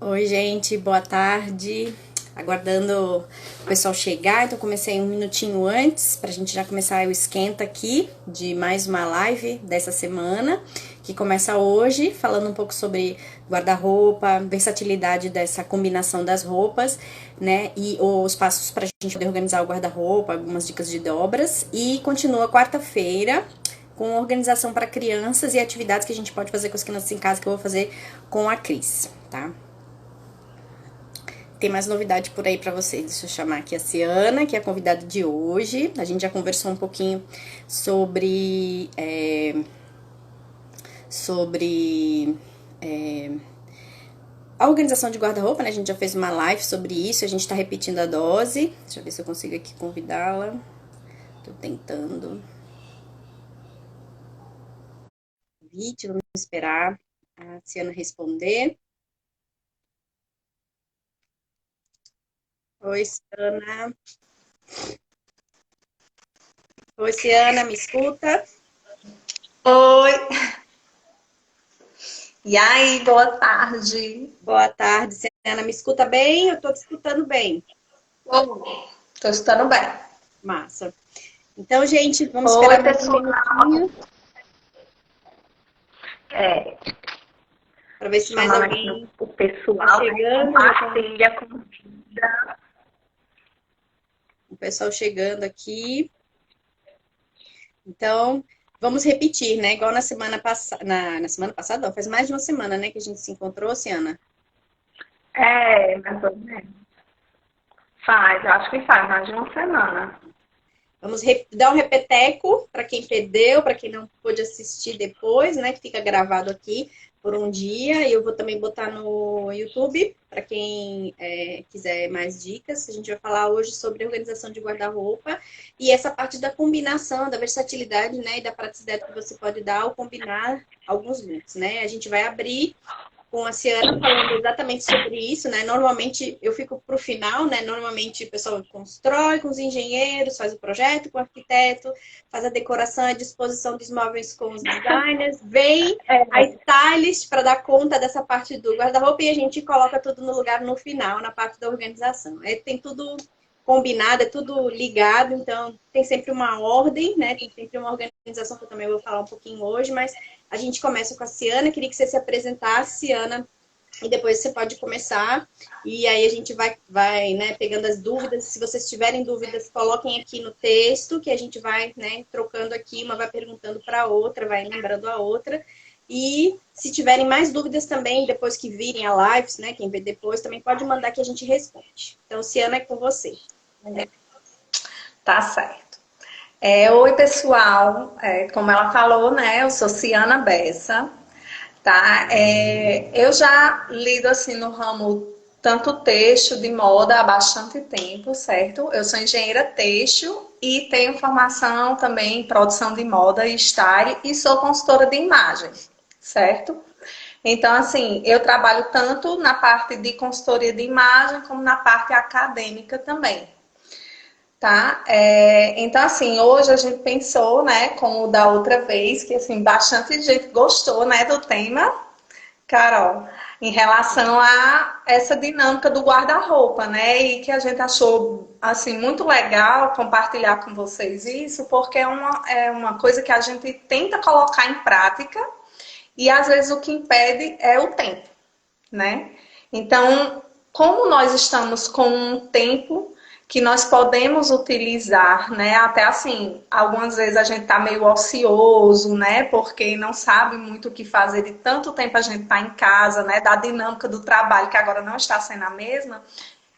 Oi, gente, boa tarde. Aguardando o pessoal chegar, então comecei um minutinho antes pra gente já começar o esquenta aqui de mais uma live dessa semana, que começa hoje, falando um pouco sobre guarda-roupa, versatilidade dessa combinação das roupas, né? E os passos pra gente poder organizar o guarda-roupa, algumas dicas de dobras. E continua quarta-feira com organização para crianças e atividades que a gente pode fazer com as crianças em casa, que eu vou fazer com a Cris, tá? Tem mais novidade por aí para vocês. Deixa eu chamar aqui a Ciana, que é a convidada de hoje. A gente já conversou um pouquinho sobre a organização de guarda-roupa, né? A gente já fez uma live sobre isso, a gente tá repetindo a dose. Deixa eu ver se eu consigo aqui convidá-la. Tô tentando. Vamos esperar a Ciana responder. Oi, Ciana. Oi, Ciana, me escuta? Oi, e aí, boa tarde. Boa tarde, Ciana, me escuta bem? Eu tô te escutando bem. Tô escutando bem. Massa. Então, gente, vamos Oi, esperar mais um pessoal. minutinho É, para ver se mais chamando aqui alguém o está pessoal, né? chegando. Compartilha, convida. O pessoal chegando aqui. Então, vamos repetir, né? Igual na semana passada. Na semana passada, não, faz mais de uma semana, né, que a gente se encontrou, Ciana. Mais ou menos. Eu acho que faz mais de uma semana. Vamos dar um repeteco para quem perdeu, para quem não pôde assistir depois, né? Que fica gravado aqui por um dia. E eu vou também botar no YouTube para quem quiser mais dicas. A gente vai falar hoje sobre organização de guarda-roupa e essa parte da combinação, da versatilidade, né? E da praticidade que você pode dar ao combinar alguns looks, né? A gente vai abrir com a Ciana falando exatamente sobre isso, né? Normalmente eu fico para o final, né? Normalmente o pessoal constrói com os engenheiros, faz o projeto com o arquiteto, faz a decoração e a disposição dos móveis com os designers, vem a stylist para dar conta dessa parte do guarda-roupa e a gente coloca tudo no lugar no final, na parte da organização. Aí tem tudo combinado, é tudo ligado, então tem sempre uma ordem, né? Tem sempre uma organização que eu também vou falar um pouquinho hoje, mas a gente começa com a Ciana, queria que você se apresentasse, Ciana, e depois você pode começar. E aí a gente vai né, pegando as dúvidas. Se vocês tiverem dúvidas, coloquem aqui no texto, que a gente vai né, trocando aqui, uma vai perguntando para a outra, vai lembrando a outra. E se tiverem mais dúvidas também, depois que virem a live, né, quem vê depois, também pode mandar que a gente responde. Então, Ciana, é com você. Tá certo. Oi, pessoal. Como ela falou, né? Eu sou Ciana Bessa. Tá? Eu já lido assim no ramo tanto têxtil de moda há bastante tempo, certo? Eu sou engenheira têxtil e tenho formação também em produção de moda e style e sou consultora de imagem, certo? Então, assim, eu trabalho tanto na parte de consultoria de imagem como na parte acadêmica também. Tá? Então, assim, hoje a gente pensou, né, como da outra vez, que assim, bastante gente gostou, né, do tema, Carol, em relação a essa dinâmica do guarda-roupa, né? E que a gente achou assim muito legal compartilhar com vocês isso, porque é uma coisa que a gente tenta colocar em prática e às vezes o que impede é o tempo, né? Então, como nós estamos com um tempo que nós podemos utilizar, né? Até assim, algumas vezes a gente tá meio ocioso, né? Porque não sabe muito o que fazer de tanto tempo a gente tá em casa, né? Da dinâmica do trabalho que agora não está sendo a mesma.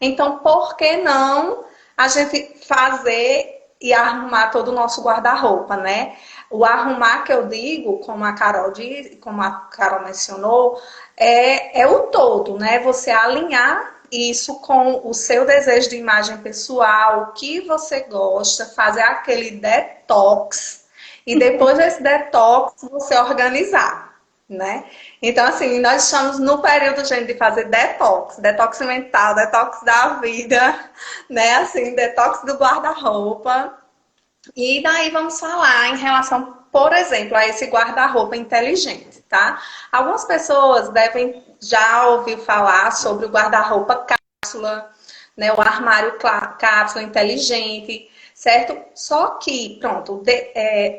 Então, por que não a gente fazer e arrumar todo o nosso guarda-roupa, né? O arrumar que eu digo, como a Carol mencionou, é o todo, né? Você alinhar isso com o seu desejo de imagem pessoal, o que você gosta, fazer aquele detox e depois desse detox você organizar, né? Então, assim, nós estamos no período, gente, de fazer detox, detox mental, detox da vida, né? Assim, detox do guarda-roupa. E daí vamos falar em relação, por exemplo, a esse guarda-roupa inteligente, tá? Algumas pessoas devem já ouviu falar sobre o guarda-roupa cápsula, né? O armário cápsula inteligente, certo? Só que, pronto,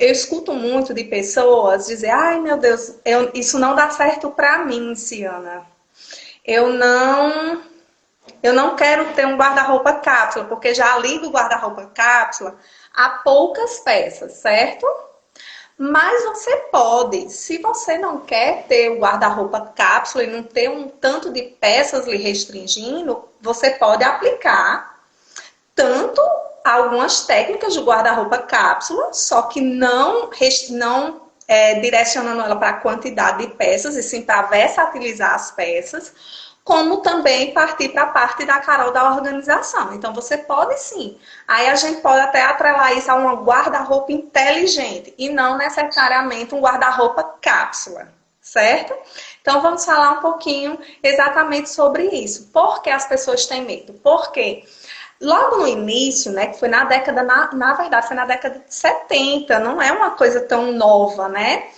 eu escuto muito de pessoas dizer, ai meu Deus, isso não dá certo para mim, Ciana. Eu não, eu não quero ter um guarda-roupa cápsula, porque já ali do guarda-roupa cápsula há poucas peças, certo? Mas você pode, se você não quer ter o guarda-roupa cápsula e não ter um tanto de peças lhe restringindo, você pode aplicar tanto algumas técnicas de guarda-roupa cápsula, só que não direcionando ela para a quantidade de peças, e sim para versatilizar as peças, como também partir para a parte da Carol da organização. Então, você pode sim. Aí a gente pode até atrelar isso a uma guarda-roupa inteligente e não necessariamente um guarda-roupa cápsula, certo? Então, vamos falar um pouquinho exatamente sobre isso. Por que as pessoas têm medo? Porque logo no início, né, que foi na década, na verdade, foi na década de 70, não é uma coisa tão nova, né?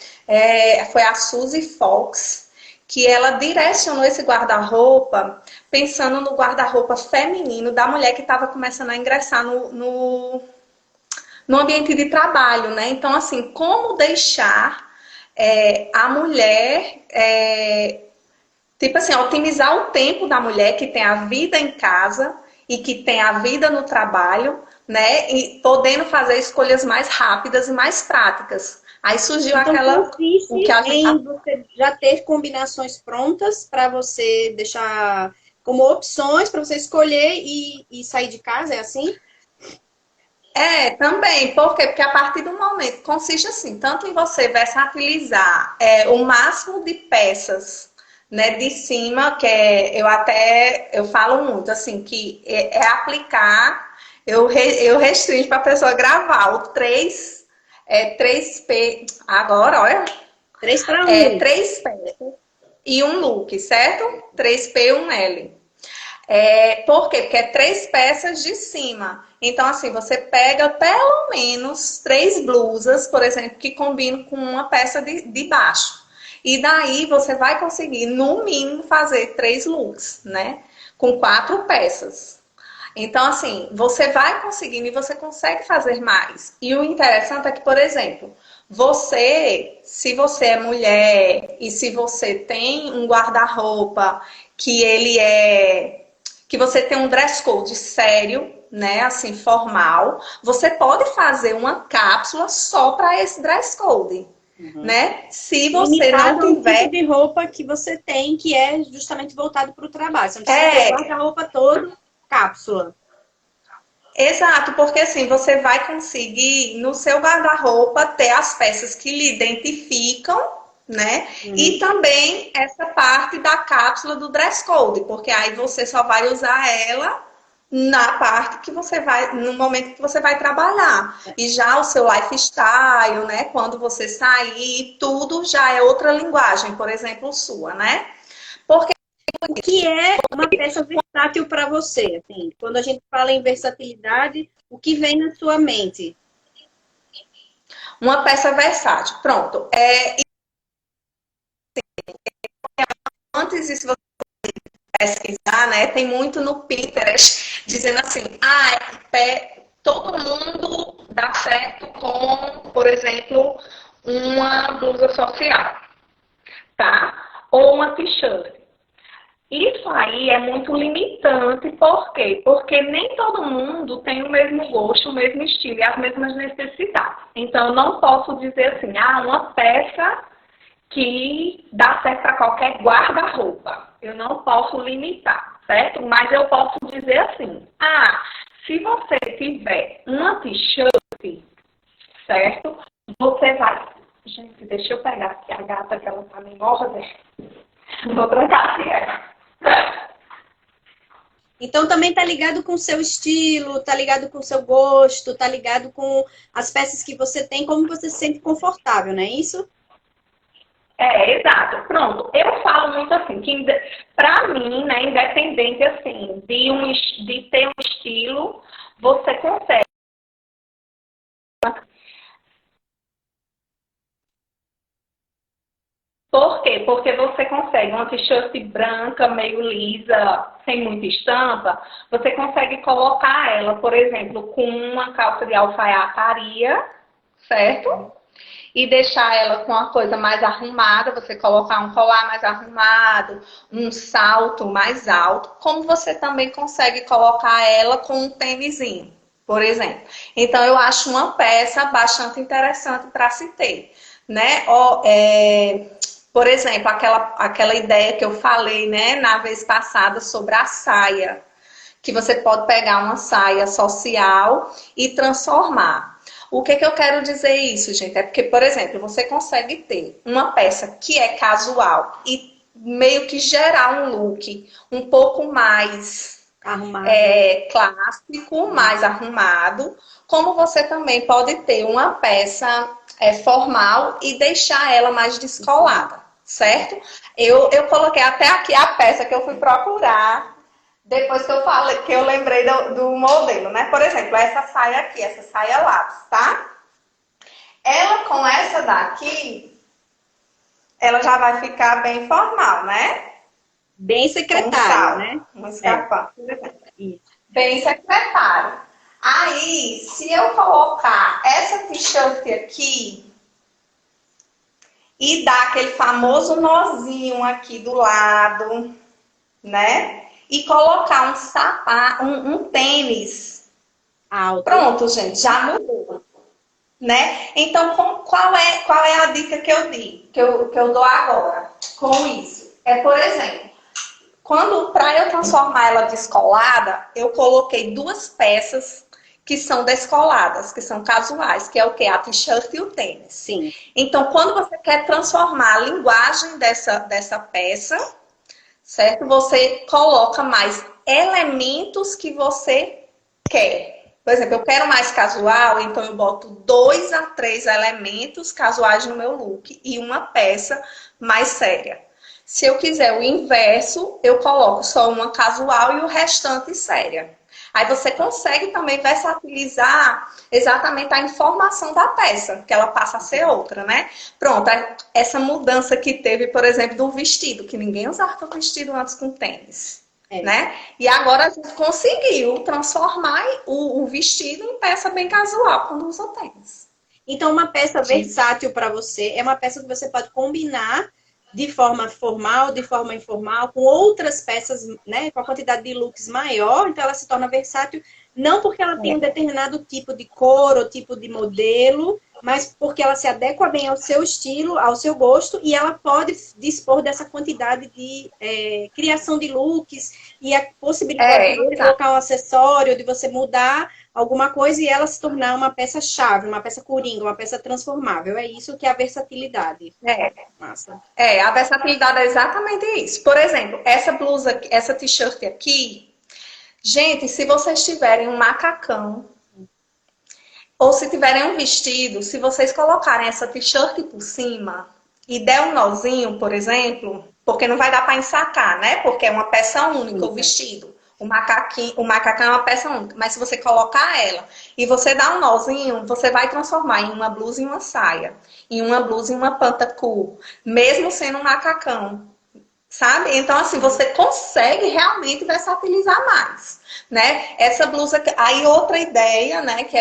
Foi a Suzy Fox que ela direcionou esse guarda-roupa pensando no guarda-roupa feminino da mulher que estava começando a ingressar no ambiente de trabalho, né? Então, assim, como deixar a mulher, tipo assim, otimizar o tempo da mulher que tem a vida em casa e que tem a vida no trabalho, né? E podendo fazer escolhas mais rápidas e mais práticas. Aí surgiu Então, aquela... consiste O que a gente em você já ter combinações prontas para você deixar como opções para você escolher e sair de casa, é assim? Também. Por quê? Porque a partir do momento, consiste assim, tanto em você versatilizar o máximo de peças, né, de cima, que eu falo muito, assim, que aplicar, eu restringo para a pessoa gravar o 3P, agora, olha, 3 para 1. 3 peças e um look, certo? 3P e um L. Por quê? Porque é 3 peças de cima. Então, assim, você pega pelo menos 3 blusas, por exemplo, que combinam com uma peça de baixo. E daí você vai conseguir, no mínimo, fazer 3 looks, né? Com 4 peças. Então, assim, você vai conseguindo e você consegue fazer mais. E o interessante é que, por exemplo, se você é mulher e se você tem um guarda-roupa que você tem um dress code sério, né, assim, formal, você pode fazer uma cápsula só para esse dress code, né? Se você não Limitado ao tipo tiver... de roupa que você tem, que é justamente voltado para o trabalho. Você não precisa ter o É, guarda-roupa todo cápsula. exato, porque assim, você vai conseguir no seu guarda-roupa ter as peças que lhe identificam, né? E também essa parte da cápsula do dress code, porque aí você só vai usar ela na parte que você vai, no momento que você vai trabalhar. E já o seu lifestyle, né? Quando você sair, tudo já é outra linguagem, por exemplo, sua, né? Porque O que é uma peça versátil para você? Assim, quando a gente fala em versatilidade, o que vem na sua mente? uma peça versátil, pronto. Antes disso, pesquisar, né? Tem muito no Pinterest dizendo assim, todo mundo dá certo com, por exemplo, uma blusa social, tá? Ou uma t-shirt. Isso aí é muito limitante, por quê? Porque nem todo mundo tem o mesmo gosto, o mesmo estilo e as mesmas necessidades. Então, eu não posso dizer assim, uma peça que dá certo para qualquer guarda-roupa. Eu não posso limitar, certo? Mas eu posso dizer assim, se você tiver uma t-shirt, certo? Você vai... Gente, deixa eu pegar aqui a gata que ela tá me mordendo. Vou trocar aqui ela. Então também tá ligado com o seu estilo, tá ligado com o seu gosto, tá ligado com as peças que você tem, como você se sente confortável, não é isso? Exato. Pronto. Eu falo muito assim, que pra mim, né, independente assim, de ter um estilo, você consegue. Por quê? Porque você consegue uma t-shirt branca, meio lisa, sem muita estampa, você consegue colocar ela, por exemplo, com uma calça de alfaiataria, certo? E deixar ela com uma coisa mais arrumada, você colocar um colar mais arrumado, um salto mais alto, como você também consegue colocar ela com um tênisinho, por exemplo. Então, eu acho uma peça bastante interessante para se ter, né? Por exemplo, aquela ideia que eu falei, né, na vez passada sobre a saia, que você pode pegar uma saia social e transformar. O que eu quero dizer isso, gente? É porque, por exemplo, você consegue ter uma peça que é casual e meio que gerar um look um pouco mais Arrumado. clássico, mais arrumado, como você também pode ter uma peça formal e deixar ela mais descolada, certo? Eu coloquei até aqui a peça que eu fui procurar depois que eu falei, que eu lembrei do modelo, né? Por exemplo, essa saia aqui, essa saia lápis, tá? Ela com essa daqui, ela já vai ficar bem formal, né? Bem secretária, né? Um escarpão. Bem secretário. Aí, se eu colocar essa t-shirt aqui e dar aquele famoso nozinho aqui do lado, né? E colocar um sapato, um tênis alto. Pronto, gente, já mudou, né? Então, qual é a dica que eu dou agora com isso? Por exemplo, para eu transformar ela descolada, eu coloquei duas peças que são descoladas, que são casuais, que é o quê? A t-shirt e o tênis. Sim. Então, quando você quer transformar a linguagem dessa peça, certo? Você coloca mais elementos que você quer. Por exemplo, eu quero mais casual, então eu boto 2 a 3 elementos casuais no meu look e uma peça mais séria. Se eu quiser o inverso, eu coloco só uma casual e o restante séria. Aí você consegue também versatilizar exatamente a informação da peça, que ela passa a ser outra, né? Pronto, essa mudança que teve, por exemplo, do vestido, que ninguém usava vestido antes com tênis, né? E agora a gente conseguiu transformar o vestido em peça bem casual quando usa tênis. Então, uma peça versátil para você é uma peça que você pode combinar de forma formal, de forma informal, com outras peças, né, com a quantidade de looks maior, então ela se torna versátil, não porque ela tem um determinado tipo de cor ou tipo de modelo, mas porque ela se adequa bem ao seu estilo, ao seu gosto, e ela pode dispor dessa quantidade de criação de looks e a possibilidade de você colocar um acessório, de você mudar alguma coisa e ela se tornar uma peça-chave, uma peça coringa, uma peça transformável. É isso que é a versatilidade. Massa. A versatilidade é exatamente isso. Por exemplo, essa blusa, essa t-shirt aqui, gente, se vocês tiverem um macacão ou se tiverem um vestido, se vocês colocarem essa t-shirt por cima e der um nozinho, por exemplo, porque não vai dar para ensacar, né? Porque é uma peça única o vestido. O macacão é uma peça única, mas se você colocar ela e você dar um nozinho, você vai transformar em uma blusa e uma saia, em uma blusa e uma pantacool, mesmo sendo um macacão, sabe? Então, assim, você consegue realmente versatilizar mais, né? Essa blusa, aí outra ideia, né, que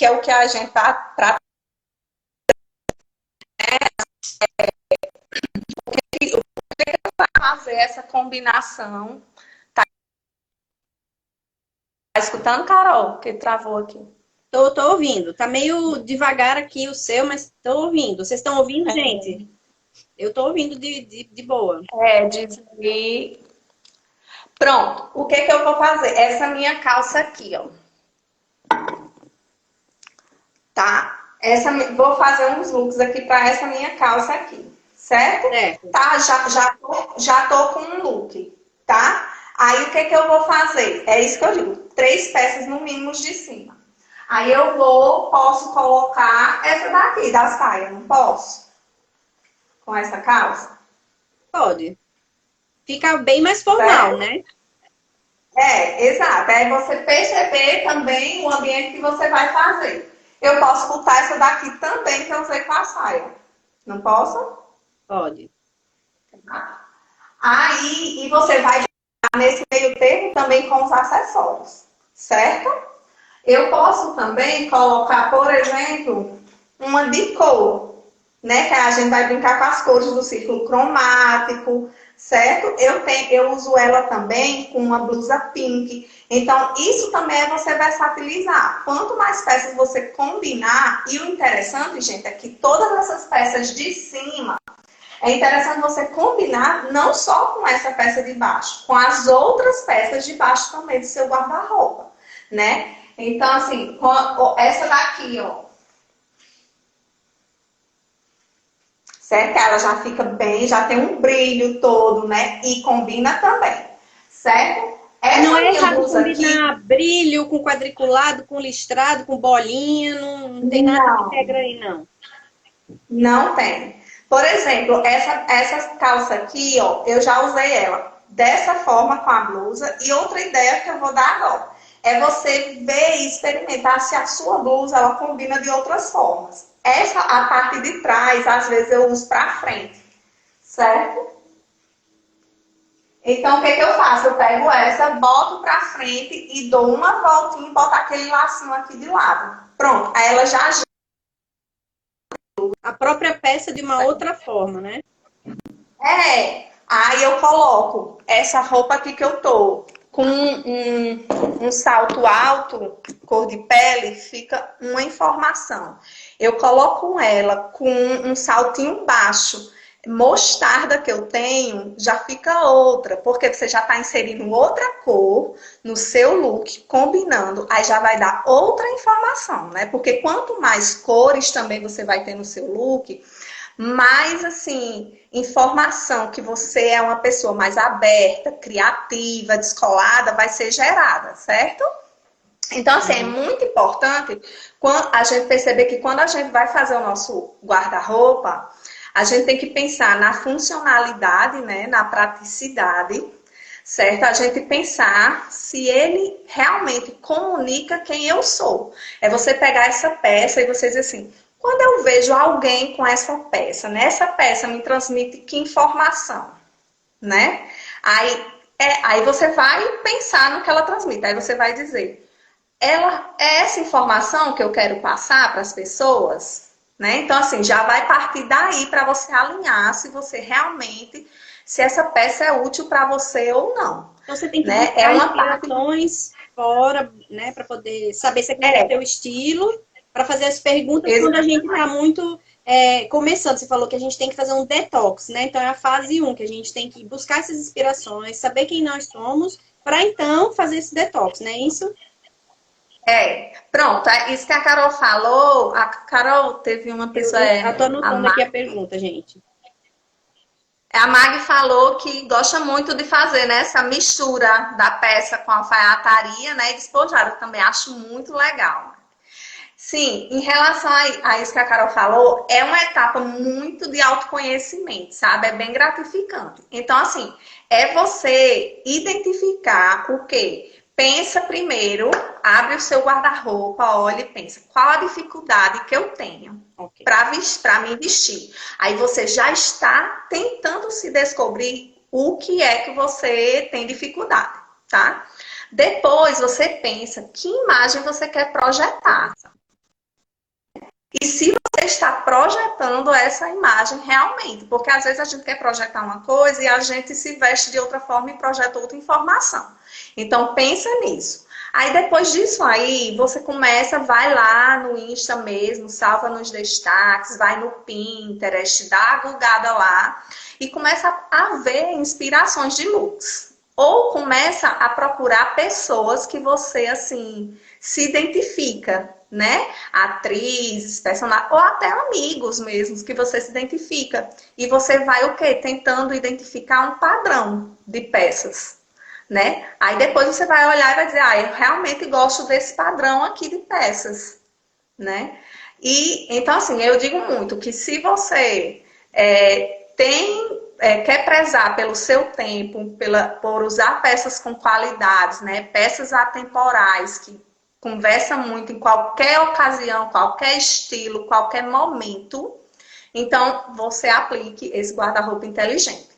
é o que a gente tá fazer essa combinação. Tá escutando, Carol? Que travou aqui. Tô ouvindo. Tá meio devagar aqui o seu, mas tô ouvindo. Vocês estão ouvindo, gente? Eu tô ouvindo de boa. Pronto. O que eu vou fazer? Essa minha calça aqui, ó. Tá? Vou fazer uns looks aqui pra essa minha calça aqui. Certo? Tá? Já tô com um look. Tá? Aí o que eu vou fazer? É isso que eu digo. 3 peças no mínimo de cima. Aí posso colocar essa daqui da saia, não posso? Com essa calça? Pode. Fica bem mais formal, né? Exato. Aí você perceber também o ambiente que você vai fazer. Eu posso botar essa daqui também que eu usei com a saia. Não posso? Pode. Aí, e você vai nesse meio termo também com os acessórios, certo? Eu posso também colocar, por exemplo, uma de cor, né? Que a gente vai brincar com as cores do círculo cromático, certo? Eu uso ela também com uma blusa pink. Então, isso também é você versatilizar. Quanto mais peças você combinar, e o interessante, gente, é que todas essas peças de cima, é interessante você combinar não só com essa peça de baixo, com as outras peças de baixo também do seu guarda-roupa, né? Então, assim, essa daqui, ó, certo? Ela já fica bem, já tem um brilho todo, né? E combina também, certo? Não Essa é minha errado blusa aqui, combinar brilho com quadriculado, com listrado, com bolinha, não tem nada de não, regra aí, não. não tem. Por exemplo, essa calça aqui, ó, eu já usei ela dessa forma com a blusa. E outra ideia que eu vou dar agora é você ver e experimentar se a sua blusa ela combina de outras formas. Essa, a parte de trás, às vezes eu uso pra frente, certo? Então, o que eu faço? Eu pego essa, boto pra frente e dou uma voltinha e boto aquele lacinho aqui de lado. Pronto, aí ela já gira. A própria peça de uma outra forma, né? Aí eu coloco essa roupa aqui que eu tô com um salto alto, cor de pele, fica uma informação. Eu coloco ela com um saltinho baixo, mostarda que eu tenho, já fica outra, porque você já está inserindo outra cor no seu look, combinando, aí já vai dar outra informação, né? Porque quanto mais cores também você vai ter no seu look, mais assim, informação que você é uma pessoa mais aberta, criativa, descolada, vai ser gerada, certo? Então, assim, é muito importante a gente perceber que quando a gente vai fazer o nosso guarda-roupa, a gente tem que pensar na funcionalidade, né, na praticidade, certo? A gente pensar se ele realmente comunica quem eu sou. É você pegar essa peça e você dizer assim, quando eu vejo alguém com essa peça, né? Essa peça me transmite que informação, né? Aí você vai pensar no que ela transmite. Aí você vai dizer, ela é essa informação que eu quero passar para as pessoas, né? Então, assim, já vai partir daí para você alinhar se você realmente, se essa peça é útil para você ou não, Então você tem que né? É buscar uma parte. inspirações fora, né, para poder saber se aquilo é É, teu estilo, para fazer as perguntas quando a gente está exatamente. muito começando. Você falou que a gente tem que fazer um detox, né? Então é a fase um que a gente tem que buscar essas inspirações, saber quem nós somos, para então fazer esse detox, né? Isso. Pronto, isso que a Carol falou, a Carol teve uma pessoa, Eu tô anotando aqui a pergunta, gente. A Mag falou que gosta muito de fazer, né, essa mistura da peça com a alfaiataria, né, e despojada. Eu também acho muito legal. Sim, em relação a isso que a Carol falou, é uma etapa muito de autoconhecimento, sabe? É bem gratificante. Então, assim, é você identificar o quê? Pensa primeiro, abre o seu guarda-roupa, olha e pensa, qual a dificuldade que eu tenho Ok. para me vestir? Aí você já está tentando se descobrir o que é que você tem dificuldade, tá? Depois você pensa que imagem você quer projetar. E se você está projetando essa imagem realmente, porque às vezes a gente quer projetar uma coisa e a gente se veste de outra forma e projeta outra informação. Então pensa nisso. Aí depois disso aí, você começa, vai lá no Insta mesmo, salva nos destaques, vai no Pinterest, dá a gulgada lá e começa a ver inspirações de looks. Ou começa a procurar pessoas que você, assim, se identifica, né? Atrizes, personagens, ou até amigos mesmos que você se identifica. E você vai o quê? Tentando identificar um padrão de peças, né? Aí depois você vai olhar e vai dizer, eu realmente gosto desse padrão aqui de peças, né? E então, assim, eu digo muito que se você quer prezar pelo seu tempo, por usar peças com qualidades, né? Peças atemporais que conversa muito em qualquer ocasião, qualquer estilo, qualquer momento. Então, você aplique esse guarda-roupa inteligente.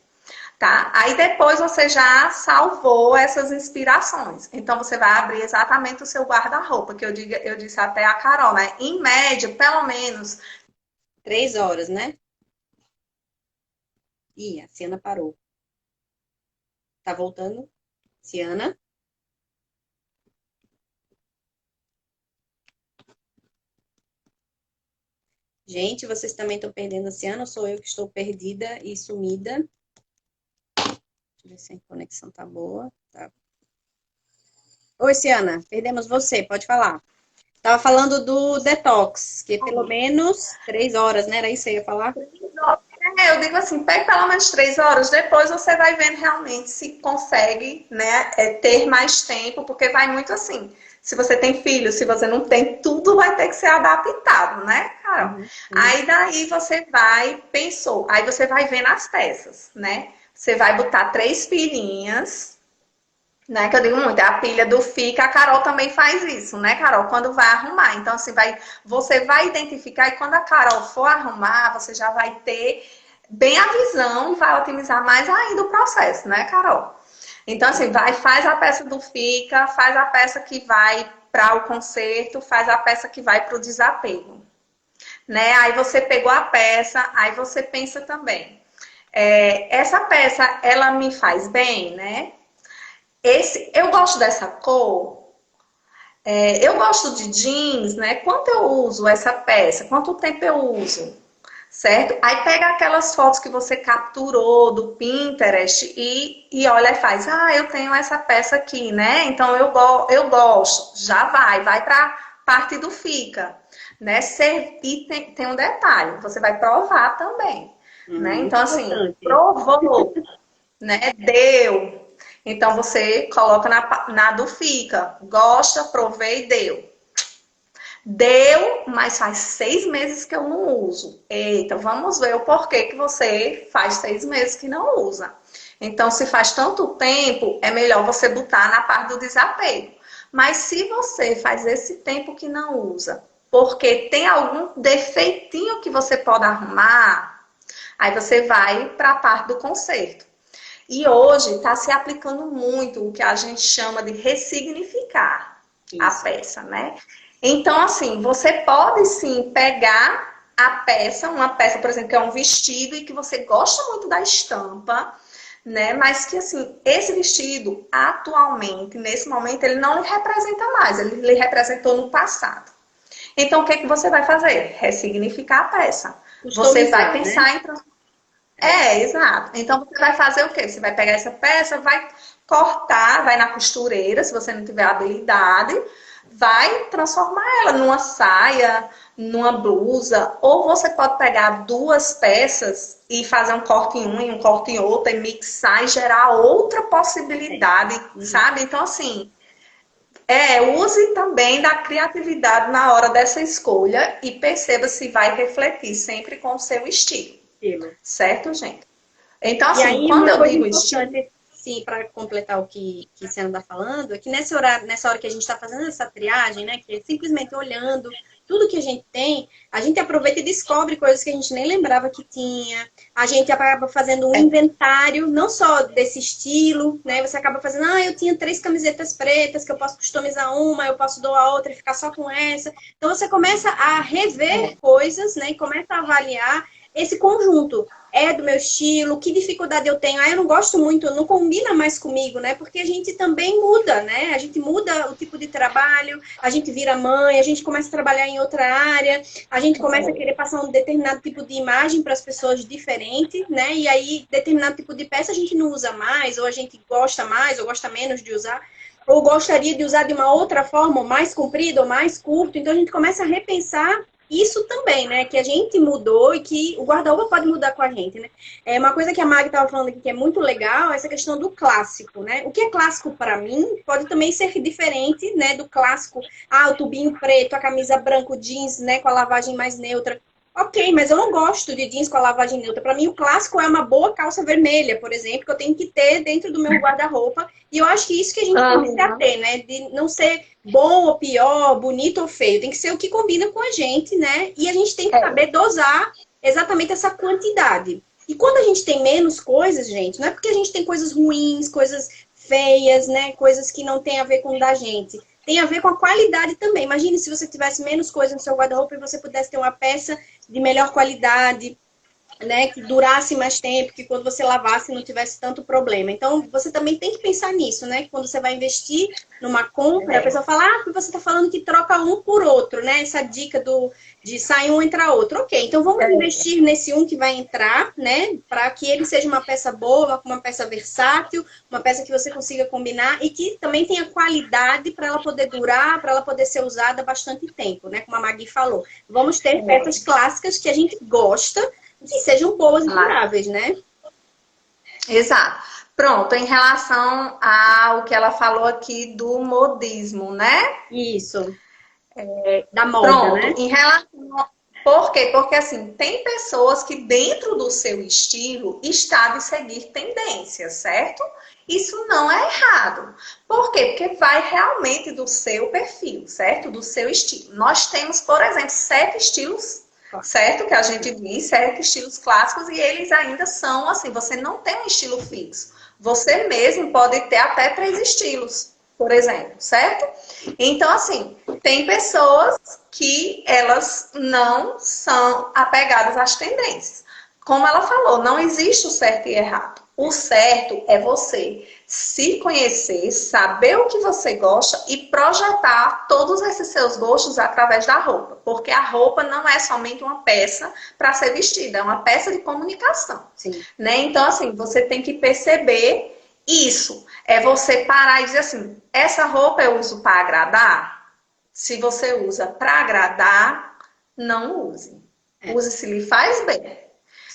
tá? Aí depois você já salvou essas inspirações. Então você vai abrir exatamente o seu guarda-roupa, que eu disse até a Carol, né? Em média, pelo menos 3 horas, né? Ih, a Ciana parou. Tá voltando? Ciana? Gente, vocês também estão perdendo a Ciana, ou sou eu que estou perdida e sumida? Deixa eu ver se a conexão tá boa. Tá. Oi, Ciana, perdemos você, pode falar. Tava falando do detox, que é pelo menos 3 horas, né? Era isso que você ia falar? eu digo assim, pegue pelo menos 3 horas, depois você vai vendo realmente se consegue, né, ter mais tempo, porque vai muito assim. Se você tem filho, se você não tem, tudo vai ter que ser adaptado, né, Carol? Uhum. Aí daí você vai, pensou, aí você vai vendo as peças, né? Você vai botar 3 pilhinhas, né? Que eu digo muito, é a pilha do Fica, a Carol também faz isso, né, Carol? Quando vai arrumar. Então, assim, você vai identificar e quando a Carol for arrumar, você já vai ter bem a visão e vai otimizar mais ainda o processo, né, Carol? Então, assim, faz a peça do Fica, faz a peça que vai para o conserto, faz a peça que vai para o desapego, né? Aí você pegou a peça, aí você pensa também, essa peça, ela me faz bem, né? Eu gosto dessa cor, eu gosto de jeans, né? Quanto eu uso essa peça? Quanto tempo eu uso? Certo? Aí pega aquelas fotos que você capturou do Pinterest e olha e faz, eu tenho essa peça aqui, né? Então eu gosto. Já vai para parte do Fica, né? E tem um detalhe, você vai provar também, né? Muito Então, assim, importante. provou, né? Deu. Então você coloca na do Fica. Gosta, provei, deu. Deu, mas faz 6 meses que eu não uso. Eita, vamos ver o porquê que você faz 6 meses que não usa. Então, se faz tanto tempo, é melhor você botar na parte do desapego. Mas se você faz esse tempo que não usa, porque tem algum defeitinho que você pode arrumar, aí você vai para a parte do conserto. E hoje está se aplicando muito o que a gente chama de ressignificar a peça, né? Então, assim, você pode sim pegar a peça, uma peça, por exemplo, que é um vestido e que você gosta muito da estampa, né? Mas que, assim, esse vestido, atualmente, nesse momento, ele não lhe representa mais, ele lhe representou no passado. Então, o que é que você vai fazer? Ressignificar a peça. Você vai pensar, né, exato. Então você vai fazer o quê? Você vai pegar essa peça, vai cortar, vai na costureira, se você não tiver habilidade, vai transformar ela numa saia, numa blusa, ou você pode pegar 2 peças e fazer um corte em uma e um corte em outra e mixar e gerar outra possibilidade, sabe? Então, assim, use também da criatividade na hora dessa escolha e perceba se vai refletir sempre com o seu estilo. Certo, gente? Então, assim, aí, quando eu digo importante, sim, para completar o que você anda falando, é que nessa hora que a gente está fazendo essa triagem, né, que é simplesmente olhando tudo que a gente tem, a gente aproveita e descobre coisas que a gente nem lembrava que tinha. A gente acaba fazendo um inventário, não só desse estilo, né? Você acaba fazendo, eu tinha 3 camisetas pretas, que eu posso customizar uma, eu posso doar outra e ficar só com essa. Então, você começa a rever coisas, né? E começa a avaliar esse conjunto. É do meu estilo, que dificuldade eu tenho. Eu não gosto muito, não combina mais comigo, né? Porque a gente também muda, né? A gente muda o tipo de trabalho, a gente vira mãe, a gente começa a trabalhar em outra área, a gente começa a querer passar um determinado tipo de imagem para as pessoas diferente, né? E aí, determinado tipo de peça a gente não usa mais, ou a gente gosta mais, ou gosta menos de usar, ou gostaria de usar de uma outra forma, mais comprido ou mais curto. Então, a gente começa a repensar isso também, né? Que a gente mudou e que o guarda-roupa pode mudar com a gente, né? Uma coisa que a Mag estava falando aqui que é muito legal, essa questão do clássico, né? O que é clássico para mim pode também ser diferente, né? Do clássico, o tubinho preto, a camisa branca, o jeans, né? Com a lavagem mais neutra. Ok, mas eu não gosto de jeans com a lavagem neutra. Para mim, o clássico é uma boa calça vermelha, por exemplo, que eu tenho que ter dentro do meu guarda-roupa. E eu acho que isso que a gente tem que ter, né? De não ser bom ou pior, bonito ou feio. Tem que ser o que combina com a gente, né? E a gente tem que saber dosar exatamente essa quantidade. E quando a gente tem menos coisas, gente, não é porque a gente tem coisas ruins, coisas feias, né? Coisas que não tem a ver com o da gente. Tem a ver com a qualidade também. Imagine se você tivesse menos coisa no seu guarda-roupa e você pudesse ter uma peça de melhor qualidade, né, que durasse mais tempo, que quando você lavasse não tivesse tanto problema. Então, você também tem que pensar nisso, né? Que quando você vai investir numa compra, a pessoa fala, você está falando que troca um por outro, né? Essa dica de sai um, entra outro. Ok, então vamos investir nesse um que vai entrar, né? Para que ele seja uma peça boa, uma peça versátil, uma peça que você consiga combinar e que também tenha qualidade para ela poder durar, para ela poder ser usada bastante tempo, né? Como a Magui falou. Vamos ter peças clássicas que a gente gosta, que sejam boas e duráveis, né? Exato. Pronto, em relação ao que ela falou aqui do modismo, né? Isso. Da moda, Pronto, né? em relação... Por quê? Porque, assim, tem pessoas que dentro do seu estilo está de seguir tendências, certo? Isso não é errado. Por quê? Porque vai realmente do seu perfil, certo? Do seu estilo. Nós temos, por exemplo, 7 estilos, certo? Que a gente diz, 7 estilos clássicos e eles ainda são assim, você não tem um estilo fixo. Você mesmo pode ter até 3 estilos, por exemplo, certo? Então, assim, tem pessoas que elas não são apegadas às tendências. Como ela falou, não existe o certo e errado. O certo é você se conhecer, saber o que você gosta e projetar todos esses seus gostos através da roupa. Porque a roupa não é somente uma peça para ser vestida, é uma peça de comunicação. Sim. Né? Então, assim, você tem que perceber isso. É você parar e dizer assim, essa roupa eu uso para agradar? Se você usa para agradar, não use. Use se lhe faz bem.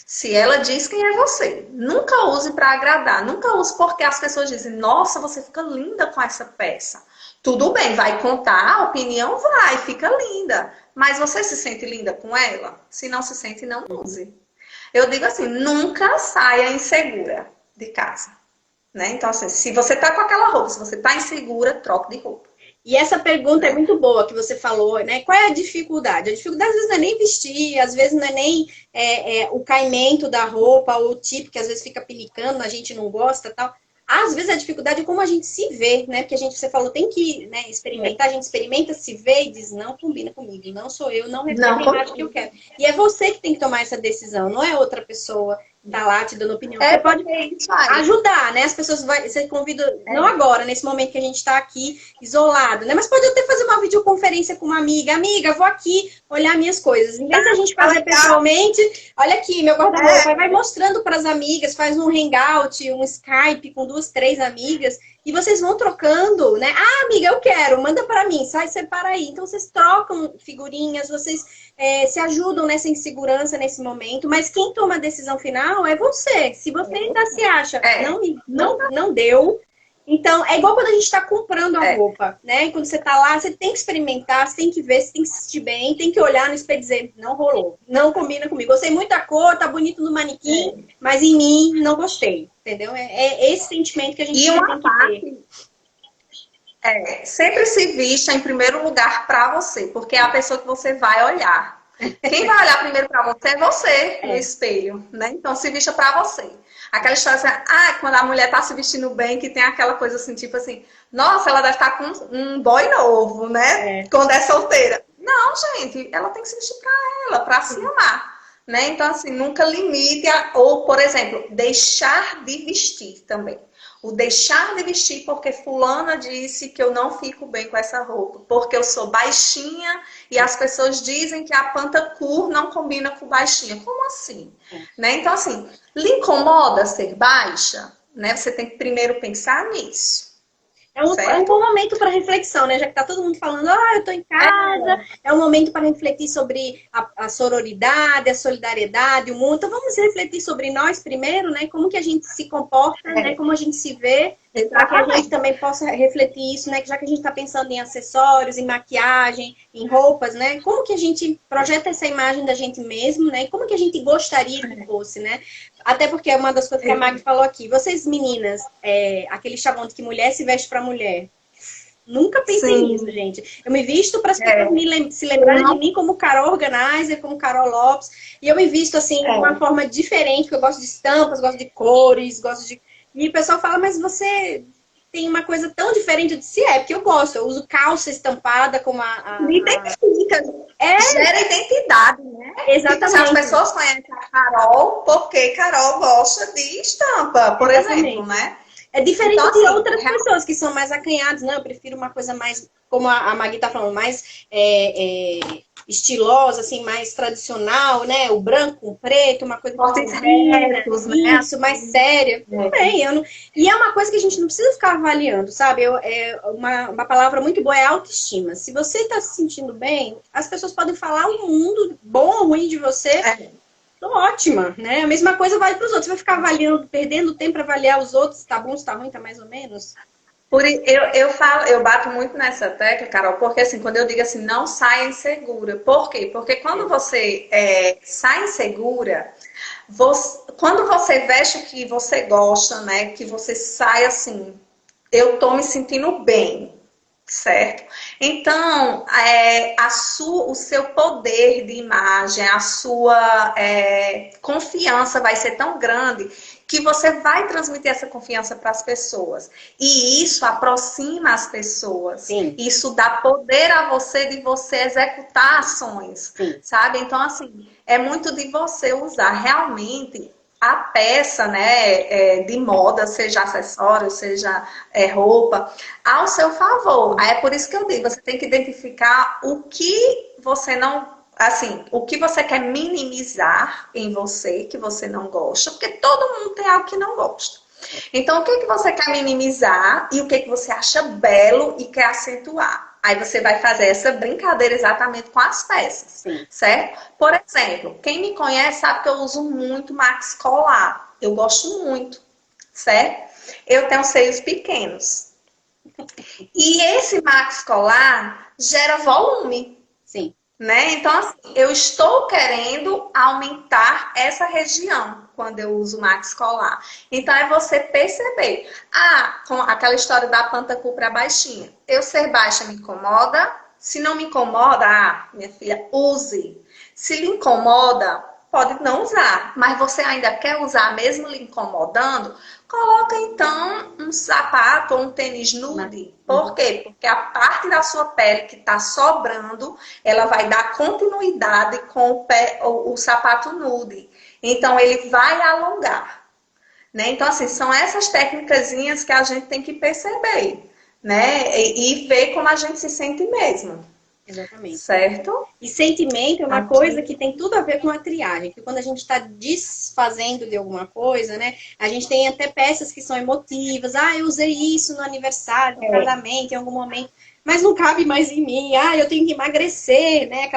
Se ela diz quem é você, nunca use para agradar, nunca use porque as pessoas dizem, nossa, você fica linda com essa peça. Tudo bem, vai contar, a opinião vai, fica linda. Mas você se sente linda com ela? Se não se sente, não use. Eu digo assim, nunca saia insegura de casa. Né? Então, assim, se você tá com aquela roupa, se você tá insegura, troque de roupa. E essa pergunta é muito boa que você falou, né? Qual é a dificuldade? A dificuldade às vezes não é nem vestir, às vezes não é nem o caimento da roupa, ou o tipo que às vezes fica pinicando, a gente não gosta tal. Às vezes a dificuldade é como a gente se vê, né? Porque você falou, tem que, né, experimentar, a gente experimenta, se vê e diz, não combina comigo, não sou eu, não reflete a imagem que eu quero. E é você que tem que tomar essa decisão, não é outra pessoa que tá lá te dando opinião. Você pode ajudar, né? As pessoas você convida, não agora, nesse momento que a gente está aqui isolado, né? Mas pode até fazer uma videoconferência com uma amiga. Amiga, vou aqui olhar minhas coisas. Em vez da gente fazer pessoalmente, olha aqui, meu guarda-roupa. Vai mostrando para as amigas, faz um hangout, um Skype com 2, 3 amigas. E vocês vão trocando, né? Ah, amiga, eu quero, manda para mim, sai, separa aí. Então, vocês trocam figurinhas, vocês se ajudam nessa insegurança, nesse momento. Mas quem toma a decisão final é você. Se você ainda se acha, não deu. Então, é igual quando a gente está comprando a roupa, né? E quando você tá lá, você tem que experimentar, você tem que ver, você tem que se sentir bem, tem que olhar no espelho e dizer, não rolou, não combina comigo. Gostei muito da cor, tá bonito no manequim, mas em mim não gostei, entendeu? É esse sentimento que a gente tem que ter. Sempre se vista em primeiro lugar para você, porque é a pessoa que você vai olhar. Quem vai olhar primeiro para você é você no espelho, né? Então se vista para você. Aquela história assim, quando a mulher tá se vestindo bem, que tem aquela coisa assim, tipo assim, nossa, ela deve estar com um boy novo, né? Quando é solteira. Não, gente, ela tem que se vestir para ela, para se amar. Né? Então, assim, nunca limite, ou, por exemplo, deixar de vestir também. O deixar de vestir porque fulana disse que eu não fico bem com essa roupa, porque eu sou baixinha e as pessoas dizem que a pantacur não combina com baixinha. Como assim? Né? Então, assim, lhe incomoda ser baixa? Né? Você tem que primeiro pensar nisso. É um bom momento para reflexão, né? Já que tá todo mundo falando, eu tô em casa, é um momento para refletir sobre a sororidade, a solidariedade, o mundo. Então vamos refletir sobre nós primeiro, né? Como que a gente se comporta, né? Como a gente se vê, para que a gente também possa refletir isso, né? Já que a gente está pensando em acessórios, em maquiagem, em roupas, né? Como que a gente projeta essa imagem da gente mesmo, né? E como que a gente gostaria que fosse, né? Até porque é uma das coisas que a Maggie falou aqui. Vocês, meninas, aquele chavão de que mulher se veste para mulher. Nunca pensei nisso, Sim. gente. Eu me visto para as É, pessoas se lembrarem de não, mim como Carol Organizer, como Carol Lopes. E eu me visto assim de uma é. forma diferente, porque eu gosto de estampas, gosto de cores, gosto de. E o pessoal fala, mas você tem uma coisa tão diferente de si. É, porque eu gosto. Eu uso calça estampada como Me identifica, É, gera identidade, né? Tipo assim, as exatamente. pessoas conhecem a Carol porque Carol gosta de estampa, por exemplo, Exatamente. né? É Então, diferente de assim, outras pessoas que são mais acanhadas, não, eu prefiro uma coisa mais, como a Magui tá falando, mais estilosa, assim, mais tradicional, né? O branco, o preto, uma coisa que cortes combina, retos, né? isso, mais Assim, séria. Tudo é. bem, eu não... E é uma coisa que a gente não precisa ficar avaliando, sabe? Uma palavra muito boa é autoestima. Se você está se sentindo bem, as pessoas podem falar o mundo bom ou ruim de você, É. tô ótima, né? A mesma coisa vale para os outros. Você vai ficar avaliando, perdendo tempo para avaliar os outros, se tá bom, se tá ruim, tá mais ou menos. Eu falo, eu bato muito nessa tecla, Carol, porque assim, quando eu digo assim, não saia insegura. Por quê? Porque quando você sai insegura, quando você veste o que você gosta, né? Que você sai assim, eu tô me sentindo bem, certo? Então, o seu poder de imagem, a sua confiança vai ser tão grande que você vai transmitir essa confiança para as pessoas. E isso aproxima as pessoas. Sim, Isso dá poder a você de você executar ações, sim, sabe? Então, assim, é muito de você usar realmente a peça, né, de moda, seja acessório, seja roupa, ao seu favor. Aí é por isso que eu digo, você tem que identificar o que você não, assim, o que você quer minimizar em você, que você não gosta, porque todo mundo tem algo que não gosta. Então, o que que você quer minimizar e o que que você acha belo e quer acentuar? Aí você vai fazer essa brincadeira exatamente com as peças, sim. certo? Por exemplo, quem me conhece sabe que eu uso muito Max Colar. Eu gosto muito, certo? Eu tenho seios pequenos. E esse Max Colar gera volume, Sim. né? Então, assim, eu estou querendo aumentar essa região quando eu uso Max Colar. Então, é você perceber. Ah, com aquela história da pantacu para baixinha. Eu ser baixa me incomoda? Se não me incomoda, minha filha, use. Se lhe incomoda, pode não usar. Mas você ainda quer usar mesmo lhe incomodando? Coloca então um sapato ou um tênis nude. Por quê? Porque a parte da sua pele que está sobrando, ela vai dar continuidade com o sapato nude. Então, ele vai alongar, né? Então, assim, são essas técnicazinhas que a gente tem que perceber, né? E ver como a gente se sente mesmo, Exatamente. certo? E sentimento é uma coisa Aqui. que tem tudo a ver com a triagem, que quando a gente está desfazendo de alguma coisa, né? A gente tem até peças que são emotivas. Ah, eu usei isso no aniversário, no casamento, em algum momento, mas não cabe mais em mim. Ah, eu tenho que emagrecer, né?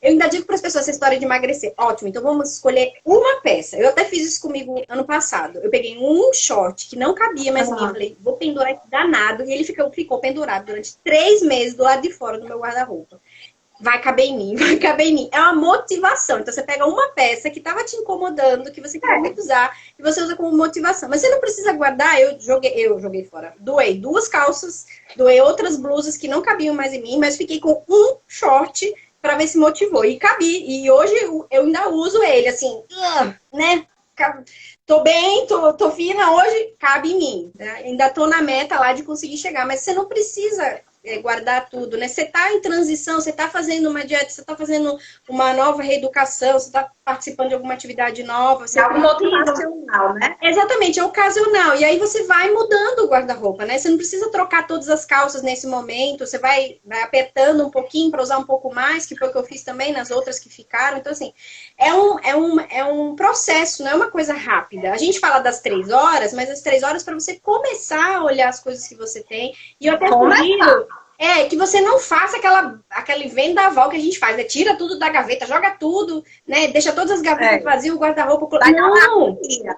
Eu ainda digo para as pessoas essa história de emagrecer. Ótimo, então vamos escolher uma peça. Eu até fiz isso comigo ano passado. Eu peguei um short que não cabia mais em mim. Eu falei, vou pendurar esse danado. E ele ficou pendurado durante 3 meses do lado de fora do meu guarda-roupa. Vai caber em mim, vai caber em mim. É uma motivação. Então você pega uma peça que estava te incomodando, que você queria muito usar, e você usa como motivação. Mas você não precisa guardar, eu joguei fora. Doei 2 calças, doei outras blusas que não cabiam mais em mim, mas fiquei com um short para ver se motivou. E cabi. E hoje eu ainda uso ele, assim, né? Tô bem, tô fina, hoje cabe em mim. Né? Ainda tô na meta lá de conseguir chegar, mas você não precisa guardar tudo, né? Você está em transição, você está fazendo uma dieta, você está fazendo uma nova reeducação, você está participando de alguma atividade nova, É você algo precisa. motivacional, né? Exatamente, é ocasional. E aí você vai mudando o guarda-roupa, né? Você não precisa trocar todas as calças nesse momento, você vai apertando um pouquinho para usar um pouco mais, que foi o que eu fiz também nas outras que ficaram. Então, assim, é um processo, não é uma coisa rápida. A gente fala das 3 horas, mas as 3 horas para você começar a olhar as coisas que você tem. E eu até Começar. sugiro que você não faça aquele vendaval que a gente faz, né? Tira tudo da gaveta, joga tudo, né? Deixa todas as gavetas É. vazias, o guarda-roupa. Vai dar Não! agonia.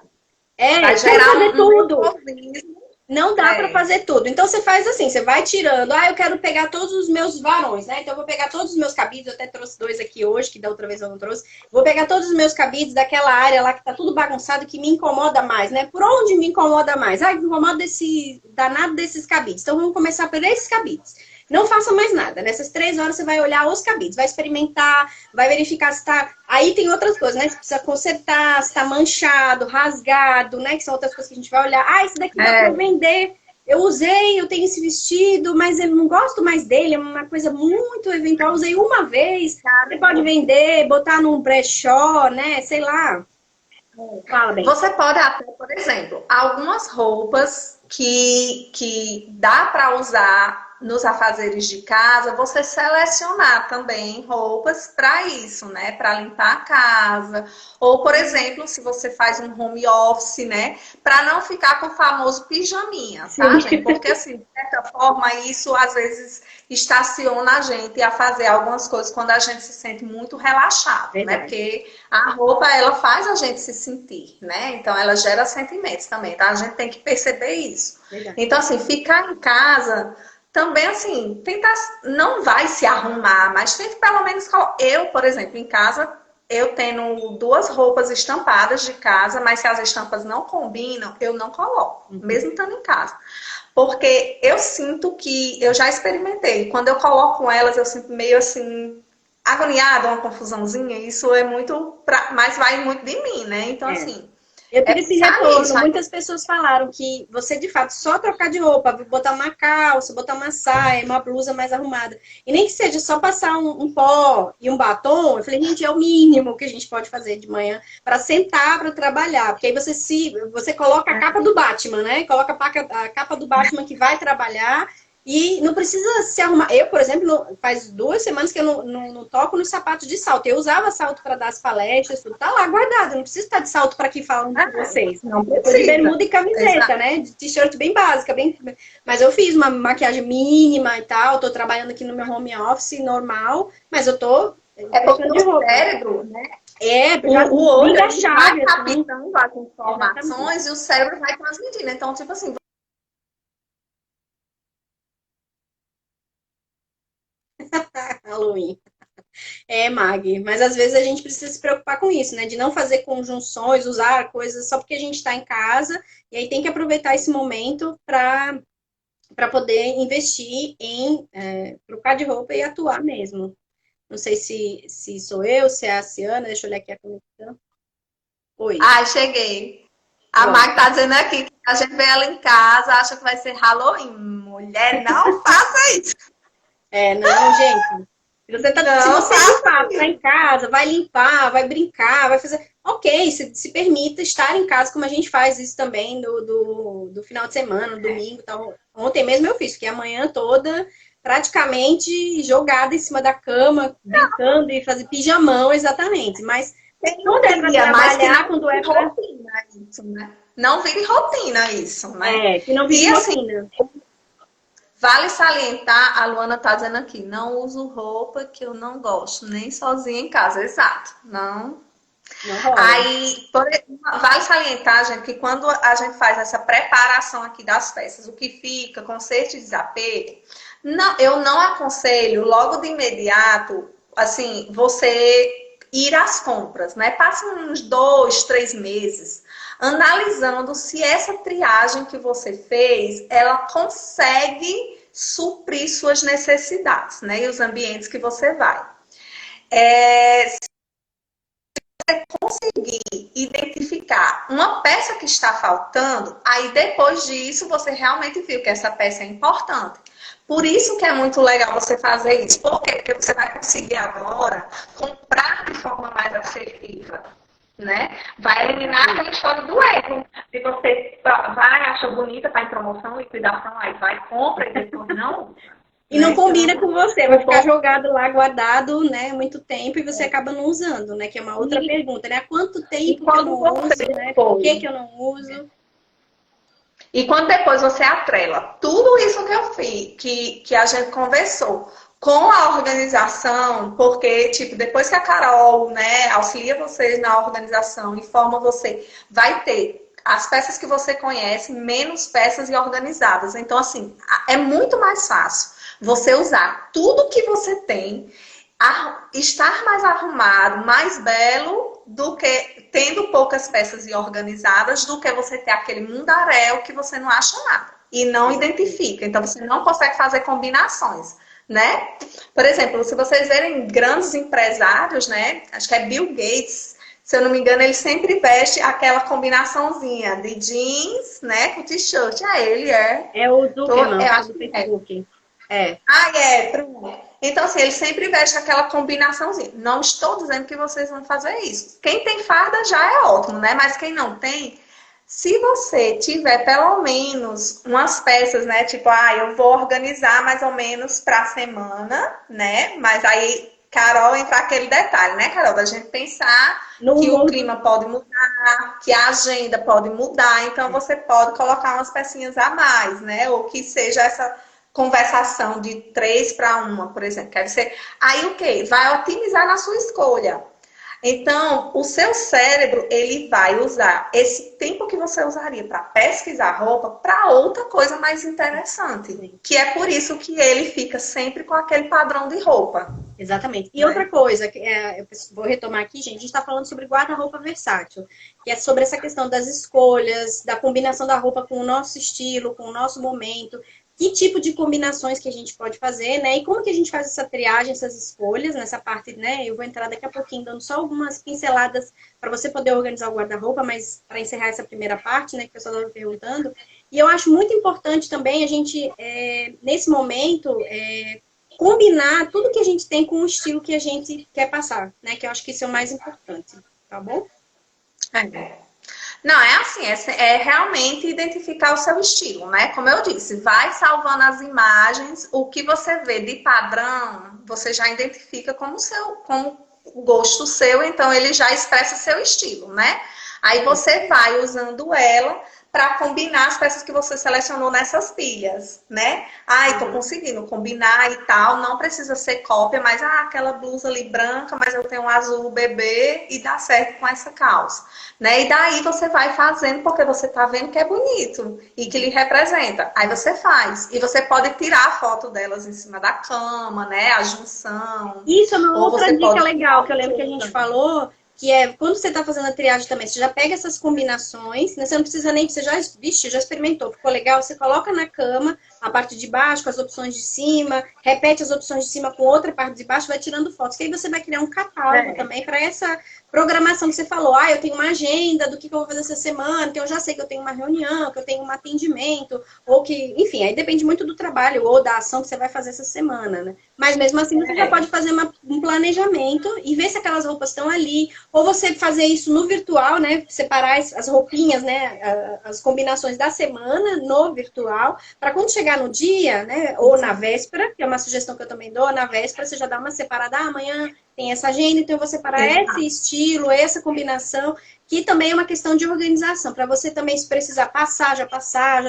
Vai Quero gerar fazer um tudo. nervosismo. não dá para fazer tudo. Então você faz assim, você vai tirando. Ah, eu quero pegar todos os meus varões, né? Então eu vou pegar todos os meus cabides, eu até trouxe 2 aqui hoje, que da outra vez eu não trouxe. Vou pegar todos os meus cabides daquela área lá que tá tudo bagunçado, que me incomoda mais, né? Por onde me incomoda mais? Ah, me incomoda desse danado desses cabides. Então vamos começar por esses cabides. Não faça mais nada. Nessas 3 horas você vai olhar os cabides, vai experimentar, vai verificar se tá. Aí tem outras coisas, né? Você precisa consertar, se tá manchado, rasgado, né? Que são outras coisas que a gente vai olhar. Ah, esse daqui dá pra vender. Eu usei, eu tenho esse vestido, mas eu não gosto mais dele, é uma coisa muito eventual. Eu usei uma vez, você pode vender, botar num brechó, né? Sei lá. Fala bem. Você pode até, por exemplo, algumas roupas que dá para usar nos afazeres de casa, você selecionar também roupas para isso, né? Para limpar a casa. Ou, por exemplo, se você faz um home office, né? Para não ficar com o famoso pijaminha, tá, gente? Porque, assim, de certa forma, isso às vezes estaciona a gente a fazer algumas coisas quando a gente se sente muito relaxado, né? Porque a roupa, ela faz a gente se sentir, né? Então, ela gera sentimentos também, tá? A gente tem que perceber isso. Então, assim, ficar em casa também, assim, tentar, não vai se arrumar, mas tente pelo menos, eu, por exemplo, em casa, eu tenho 2 roupas estampadas de casa, mas se as estampas não combinam, eu não coloco, mesmo estando em casa. Porque eu sinto que, eu já experimentei, quando eu coloco elas, eu sinto meio assim, agoniada, uma confusãozinha, isso é muito, mas vai muito de mim, né? Então, assim... Eu tive esse retorno. Muitas pessoas falaram que você, de fato, só trocar de roupa, botar uma calça, botar uma saia, uma blusa mais arrumada. E nem que seja só passar um pó e um batom. Eu falei, gente, é o mínimo que a gente pode fazer de manhã para sentar para trabalhar. Porque aí você coloca a capa do Batman, né? Coloca a capa do Batman que vai trabalhar. E não precisa se arrumar. Eu, por exemplo, faz 2 semanas que eu não toco no sapato de salto. Eu usava salto para dar as palestras, tudo tá lá guardado. Eu não preciso estar de salto para aqui falando com vocês. Não precisa. De bermuda e camiseta, né? De t-shirt bem básica. Mas eu fiz uma maquiagem mínima e tal. Tô trabalhando aqui no meu home office normal. Mas eu tô... É porque o cérebro, né? O olho vai captando as informações e o cérebro vai transmitindo. Então, tipo assim... Halloween. Mag, mas às vezes a gente precisa se preocupar com isso, né? De não fazer conjunções, usar coisas só porque a gente está em casa, e aí tem que aproveitar esse momento para poder investir em trocar de roupa e atuar mesmo. Não sei se sou eu, se é a Ciana, deixa eu olhar aqui a conexão. Oi. Cheguei. A Mag tá dizendo aqui que a gente vê ela em casa, acha que vai ser Halloween. Mulher, não faça isso. Não, gente. Se você de fato tá em casa, vai limpar, vai brincar, vai fazer. Ok, se permita estar em casa, como a gente faz isso também do final de semana, domingo. Então, ontem mesmo eu fiz, fiquei a manhã toda praticamente jogada em cima da cama, brincando e fazer pijamão, exatamente. Mas quando é pra trabalhar, quando é pra... rotina isso, né? Não vire rotina isso, né? Que não vire rotina. Vale salientar, a Luana tá dizendo aqui, não uso roupa que eu não gosto, nem sozinha em casa. Exato, não. Aí, vale salientar, gente, que quando a gente faz essa preparação aqui das peças, o que fica, conserto e desapego, eu não aconselho logo de imediato, assim, você ir às compras, né? Passa uns 2, 3 meses analisando se essa triagem que você fez, ela consegue suprir suas necessidades, né? E os ambientes que você vai. Se você conseguir identificar uma peça que está faltando, aí depois disso você realmente viu que essa peça é importante. Por isso que é muito legal você fazer isso. Por quê? Porque você vai conseguir agora comprar de forma mais assertiva. Né? Vai eliminar aquela história do erro. Se você vai, acha bonita, tá em promoção, liquidação, aí vai, compra e depois não. E não combina com você, vai ficar jogado lá, guardado, né, muito tempo e você acaba não usando, né? Que é uma outra pergunta, né? Há quanto tempo que eu não uso, né? Por que eu não uso? E quando depois você atrela tudo isso que eu fiz, que a gente conversou, com a organização, porque, tipo, depois que a Carol, né, auxilia vocês na organização, informa você, vai ter as peças que você conhece, menos peças e organizadas. Então, assim, é muito mais fácil você usar tudo que você tem, estar mais arrumado, mais belo, do que tendo poucas peças e organizadas, do que você ter aquele mundaréu que você não acha nada e não identifica. Então, você não consegue fazer combinações, né? Por exemplo, se vocês verem grandes empresários, né? Acho que é Bill Gates, se eu não me engano, ele sempre veste aquela combinaçãozinha de jeans, né, com t-shirt. Ah, ele é. É o Zuckerman, Eu que é acho do que é. Facebook. É. Ah, é, pronto. Então, assim, ele sempre veste aquela combinaçãozinha. Não estou dizendo que vocês vão fazer isso. Quem tem farda já é ótimo, né? Mas quem não tem, se você tiver pelo menos umas peças, né? Tipo, eu vou organizar mais ou menos para a semana, né? Mas aí, Carol, entra aquele detalhe, né, Carol? Da gente pensar que o clima pode mudar, que a agenda pode mudar. Então, você pode colocar umas pecinhas a mais, né? Ou que seja essa conversação de 3 para 1, por exemplo. Quer dizer, aí o quê? Vai otimizar na sua escolha. Então, o seu cérebro, ele vai usar esse tempo que você usaria para pesquisar roupa para outra coisa mais interessante. Que é por isso que ele fica sempre com aquele padrão de roupa. Exatamente. E outra coisa, eu vou retomar aqui, gente, a gente está falando sobre guarda-roupa versátil, que é sobre essa questão das escolhas, da combinação da roupa com o nosso estilo, com o nosso momento, que tipo de combinações que a gente pode fazer, né? E como que a gente faz essa triagem, essas escolhas, nessa parte, né? Eu vou entrar daqui a pouquinho, dando só algumas pinceladas para você poder organizar o guarda-roupa, mas para encerrar essa primeira parte, né, que o pessoal estava perguntando. E eu acho muito importante também a gente, nesse momento, combinar tudo que a gente tem com o estilo que a gente quer passar, né? Que eu acho que isso é o mais importante, tá bom? Não, é assim, é realmente identificar o seu estilo, né? Como eu disse, vai salvando as imagens, o que você vê de padrão, você já identifica como o gosto seu, então ele já expressa seu estilo, né? Aí você vai usando ela para combinar as peças que você selecionou nessas pilhas, né? Tô conseguindo combinar e tal, não precisa ser cópia, mas aquela blusa ali branca, mas eu tenho um azul bebê e dá certo com essa calça, né? E daí você vai fazendo porque você tá vendo que é bonito e que lhe representa. Aí você faz. E você pode tirar a foto delas em cima da cama, né? A junção. Isso é uma outra dica legal que eu lembro que a gente falou, que é quando você está fazendo a triagem também, você já pega essas combinações, né? Você não precisa nem, você já experimentou, ficou legal, você coloca na cama a parte de baixo com as opções de cima, repete as opções de cima com outra parte de baixo, vai tirando fotos, que aí você vai criar um catálogo também para essa programação que você falou. Eu tenho uma agenda do que eu vou fazer essa semana, que eu já sei que eu tenho uma reunião, que eu tenho um atendimento, ou que, enfim, aí depende muito do trabalho ou da ação que você vai fazer essa semana, né? Mas mesmo assim você já pode fazer um planejamento e ver se aquelas roupas estão ali, ou você fazer isso no virtual, né? Separar as roupinhas, né? As combinações da semana no virtual, para quando chegar no dia, né? Ou na véspera, que é uma sugestão que eu também dou, na véspera você já dá uma separada, amanhã tem essa agenda, então eu vou separar esse estilo, essa combinação, que também é uma questão de organização, para você também, se precisar passar, já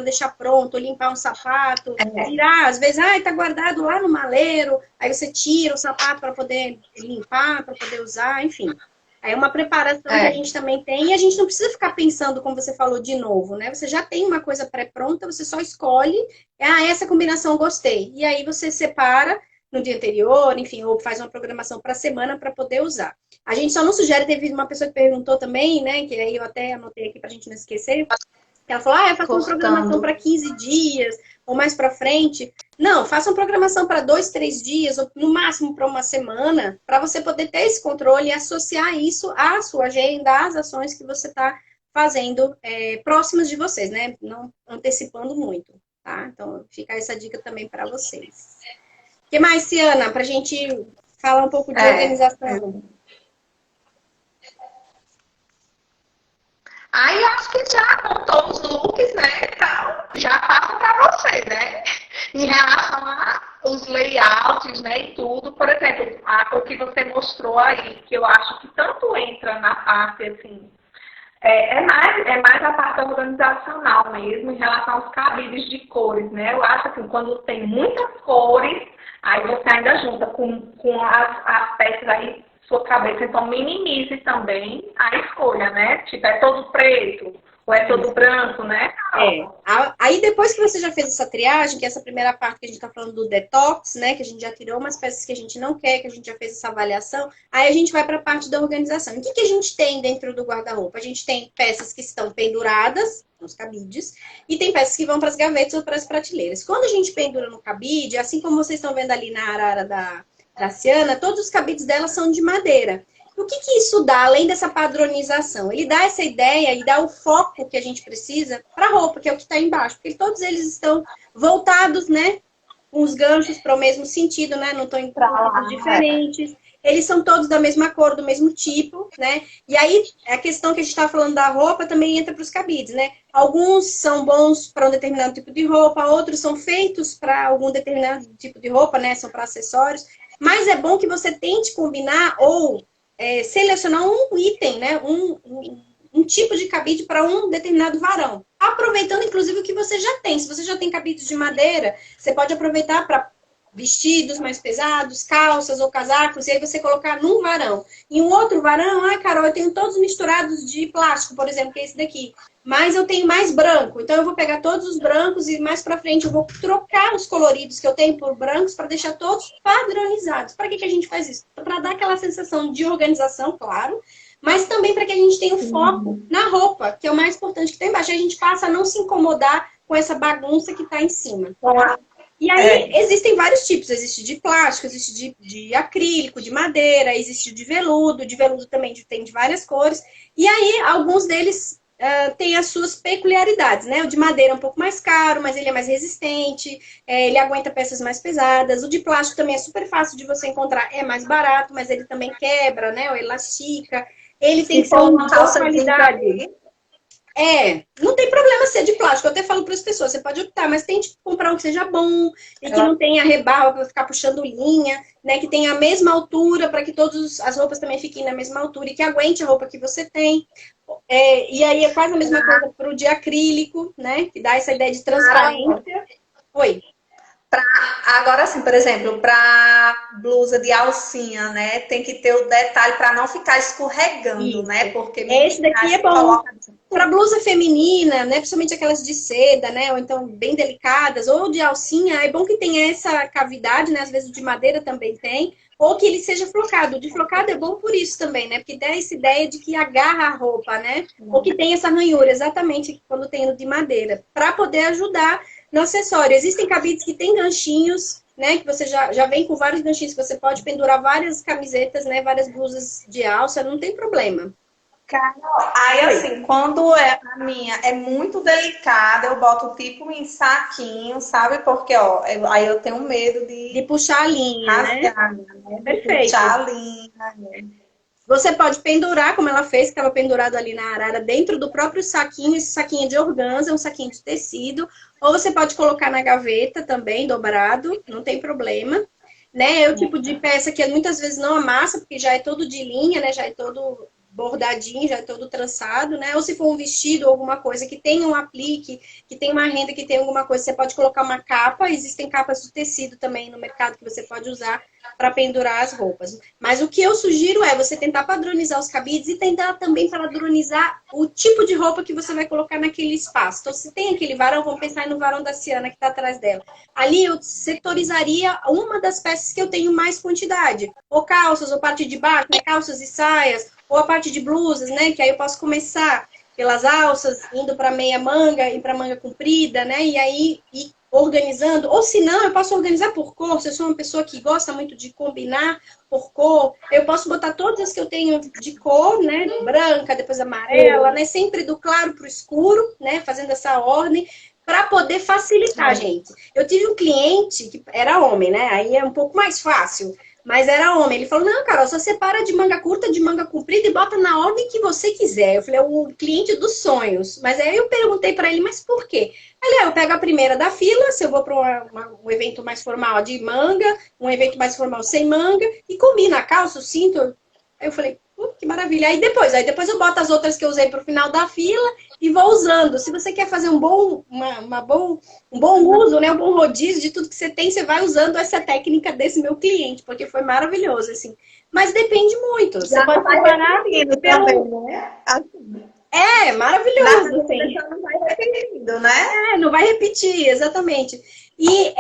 deixar pronto, limpar um sapato, tirar, às vezes, tá guardado lá no maleiro, aí você tira o sapato para poder limpar, para poder usar, enfim. Aí é uma preparação que a gente também tem, e a gente não precisa ficar pensando, como você falou, de novo, né? Você já tem uma coisa pré-pronta, você só escolhe, essa combinação eu gostei, e aí você separa no dia anterior, enfim, ou faz uma programação para a semana para poder usar. A gente só não sugere, teve uma pessoa que perguntou também, né, que aí eu até anotei aqui para a gente não esquecer, ela falou, eu faço uma programação para 15 dias, ou mais para frente. Não, faça uma programação para 2, 3 dias, ou no máximo para uma semana, para você poder ter esse controle e associar isso à sua agenda, às ações que você está fazendo próximas de vocês, né, não antecipando muito, tá? Então, fica essa dica também para vocês. O que mais, Ciana, para a gente falar um pouco de organização? Aí acho que já montou os looks, né? Então, já passa para você, né? Em relação aos layouts, né? E tudo. Por exemplo, o que você mostrou aí, que eu acho que tanto entra na parte, assim, é mais a parte organizacional mesmo, em relação aos cabides de cores, né? Eu acho assim, quando tem muitas cores, aí você ainda junta com as peças aí, sua cabeça, então minimize também a escolha, né? Tipo, é todo preto, Ou é todo branco, né? Aí depois que você já fez essa triagem, que é essa primeira parte que a gente tá falando do detox, né? Que a gente já tirou umas peças que a gente não quer, que a gente já fez essa avaliação, aí a gente vai para a parte da organização. O que a gente tem dentro do guarda-roupa? A gente tem peças que estão penduradas nos cabides e tem peças que vão para as gavetas ou para as prateleiras. Quando a gente pendura no cabide, assim como vocês estão vendo ali na arara da Ciana, todos os cabides dela são de madeira. O que isso dá, além dessa padronização? Ele dá essa ideia e dá o foco que a gente precisa para a roupa, que é o que está embaixo. Porque todos eles estão voltados, né? Com os ganchos para o mesmo sentido, né? Não estão em pontos diferentes. Eles são todos da mesma cor, do mesmo tipo, né? E aí, a questão que a gente está falando da roupa também entra para os cabides, né? Alguns são bons para um determinado tipo de roupa, outros são feitos para algum determinado tipo de roupa, né? São para acessórios. Mas é bom que você tente combinar ou selecionar um item, né? Um tipo de cabide para um determinado varão. Aproveitando, inclusive, o que você já tem. Se você já tem cabides de madeira, você pode aproveitar para vestidos mais pesados, calças ou casacos, e aí você colocar num varão. E um outro varão, Carol, eu tenho todos misturados de plástico, por exemplo, que é esse daqui. Mas eu tenho mais branco, então eu vou pegar todos os brancos e mais pra frente eu vou trocar os coloridos que eu tenho por brancos para deixar todos padronizados. Para que a gente faz isso? Para dar aquela sensação de organização, claro, mas também para que a gente tenha o foco na roupa, que é o mais importante que tem embaixo. A gente passa a não se incomodar com essa bagunça que está em cima. E aí, existem vários tipos. Existe de plástico, existe de acrílico, de madeira, existe de veludo. De veludo também tem de várias cores. E aí, alguns deles têm as suas peculiaridades, né? O de madeira é um pouco mais caro, mas ele é mais resistente. Ele aguenta peças mais pesadas. O de plástico também é super fácil de você encontrar. É mais barato, mas ele também quebra, né? Ou elastica. Ele tem que ser uma boa qualidade. Não tem problema ser de plástico. Eu até falo para as pessoas, você pode optar, mas tente comprar um que seja bom e que não tenha rebarba para ficar puxando linha, né? Que tenha a mesma altura para que todas as roupas também fiquem na mesma altura e que aguente a roupa que você tem. E aí é quase a mesma coisa para o de acrílico, né? Que dá essa ideia de transparência. Oi. Agora sim, por exemplo, para blusa de alcinha, né? Tem que ter o detalhe para não ficar escorregando, isso, né? Porque esse daqui é bom. Para blusa feminina, né? Principalmente aquelas de seda, né? Ou então bem delicadas, ou de alcinha, é bom que tenha essa cavidade, né? Às vezes o de madeira também tem, ou que ele seja flocado. O de flocado é bom por isso também, né? Porque dá essa ideia de que agarra a roupa, né? Ou que tem essa ranhura, exatamente quando tem no de madeira, para poder ajudar no acessório. Existem cabides que tem ganchinhos, né? Que você já vem com vários ganchinhos, que você pode pendurar várias camisetas, né? Várias blusas de alça, não tem problema. Aí, assim, quando a minha é muito delicada, eu boto tipo em saquinho, sabe? Porque, aí eu tenho medo de puxar a linha, rasgar, né? Perfeito. Puxar a linha, né? Você pode pendurar, como ela fez, que estava pendurado ali na arara, dentro do próprio saquinho. Esse saquinho de organza, um saquinho de tecido. Ou você pode colocar na gaveta também, dobrado, não tem problema. Né? É o tipo de peça que muitas vezes não amassa, porque já é todo de linha, né? Já é todo bordadinho, já é todo trançado, né? Ou se for um vestido ou alguma coisa que tem um aplique, que tem uma renda, que tem alguma coisa, você pode colocar uma capa. Existem capas de tecido também no mercado que você pode usar para pendurar as roupas. Mas o que eu sugiro é você tentar padronizar os cabides e tentar também padronizar o tipo de roupa que você vai colocar naquele espaço. Então, se tem aquele varão, vamos pensar no varão da Ciana que está atrás dela. Ali eu setorizaria uma das peças que eu tenho mais quantidade. Ou calças, ou parte de baixo, né? Calças e saias, ou a parte de blusas, né? Que aí eu posso começar pelas alças, indo para meia manga e para manga comprida, né? E aí organizando, ou se não, eu posso organizar por cor. Se eu sou uma pessoa que gosta muito de combinar por cor, eu posso botar todas as que eu tenho de cor, né? Branca, depois amarela, né? Sempre do claro para o escuro, né? Fazendo essa ordem, para poder facilitar, gente. Eu tive um cliente que era homem, né? Aí é um pouco mais fácil. Mas era homem. Ele falou, não, Carol, só separa de manga curta, de manga comprida e bota na ordem que você quiser. Eu falei, é o cliente dos sonhos. Mas aí eu perguntei para ele, mas por quê? Ele, eu pego a primeira da fila, se eu vou para um evento mais formal de manga, um evento mais formal sem manga, e combina a calça, o cinto. Aí eu falei, que maravilha. Aí depois eu boto as outras que eu usei para o final da fila e vou usando. Se você quer fazer um bom uso, né, um bom rodízio de tudo que você tem, você vai usando essa técnica desse meu cliente, porque foi maravilhoso, assim. Mas depende muito. Você pode preparar pelo... É Na maravilhoso, segunda assim. já não vai repetindo, né? Não vai repetir, exatamente. E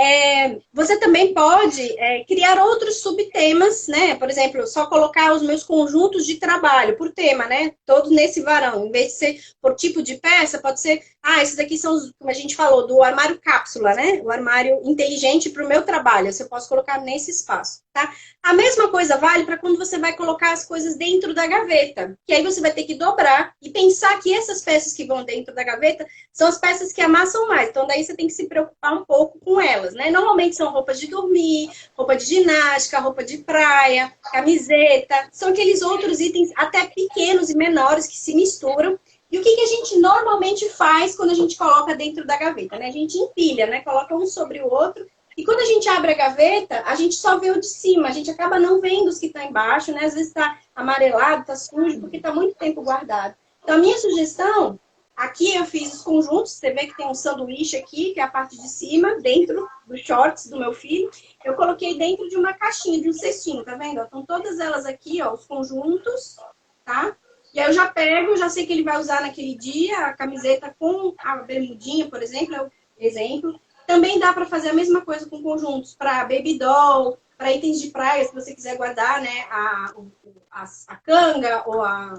você também pode criar outros subtemas, né? Por exemplo, só colocar os meus conjuntos de trabalho por tema, né? Todos nesse varão. Em vez de ser por tipo de peça, pode ser, esses aqui são os, como a gente falou, do armário cápsula, né? O armário inteligente para o meu trabalho. Você pode colocar nesse espaço, tá? A mesma coisa vale para quando você vai colocar as coisas dentro da gaveta. Que aí você vai ter que dobrar e pensar que essas peças que vão dentro da gaveta são as peças que amassam mais. Então, daí você tem que se preocupar um pouco com elas, né? Normalmente são roupas de dormir, roupa de ginástica, roupa de praia, camiseta. São aqueles outros itens até pequenos e menores que se misturam. E o que a gente normalmente faz quando a gente coloca dentro da gaveta, né? A gente empilha, né? Coloca um sobre o outro. E quando a gente abre a gaveta, a gente só vê o de cima. A gente acaba não vendo os que estão embaixo, né? Às vezes está amarelado, está sujo, porque está muito tempo guardado. Então, a minha sugestão. Aqui eu fiz os conjuntos, você vê que tem um sanduíche aqui, que é a parte de cima, dentro dos shorts do meu filho. Eu coloquei dentro de uma caixinha, de um cestinho, tá vendo? Estão todas elas aqui, ó, os conjuntos, tá? E aí eu já pego, já sei que ele vai usar naquele dia, a camiseta com a bermudinha, por exemplo, é o exemplo. Também dá para fazer a mesma coisa com conjuntos para baby doll, para itens de praia, se você quiser guardar, né, a canga ou a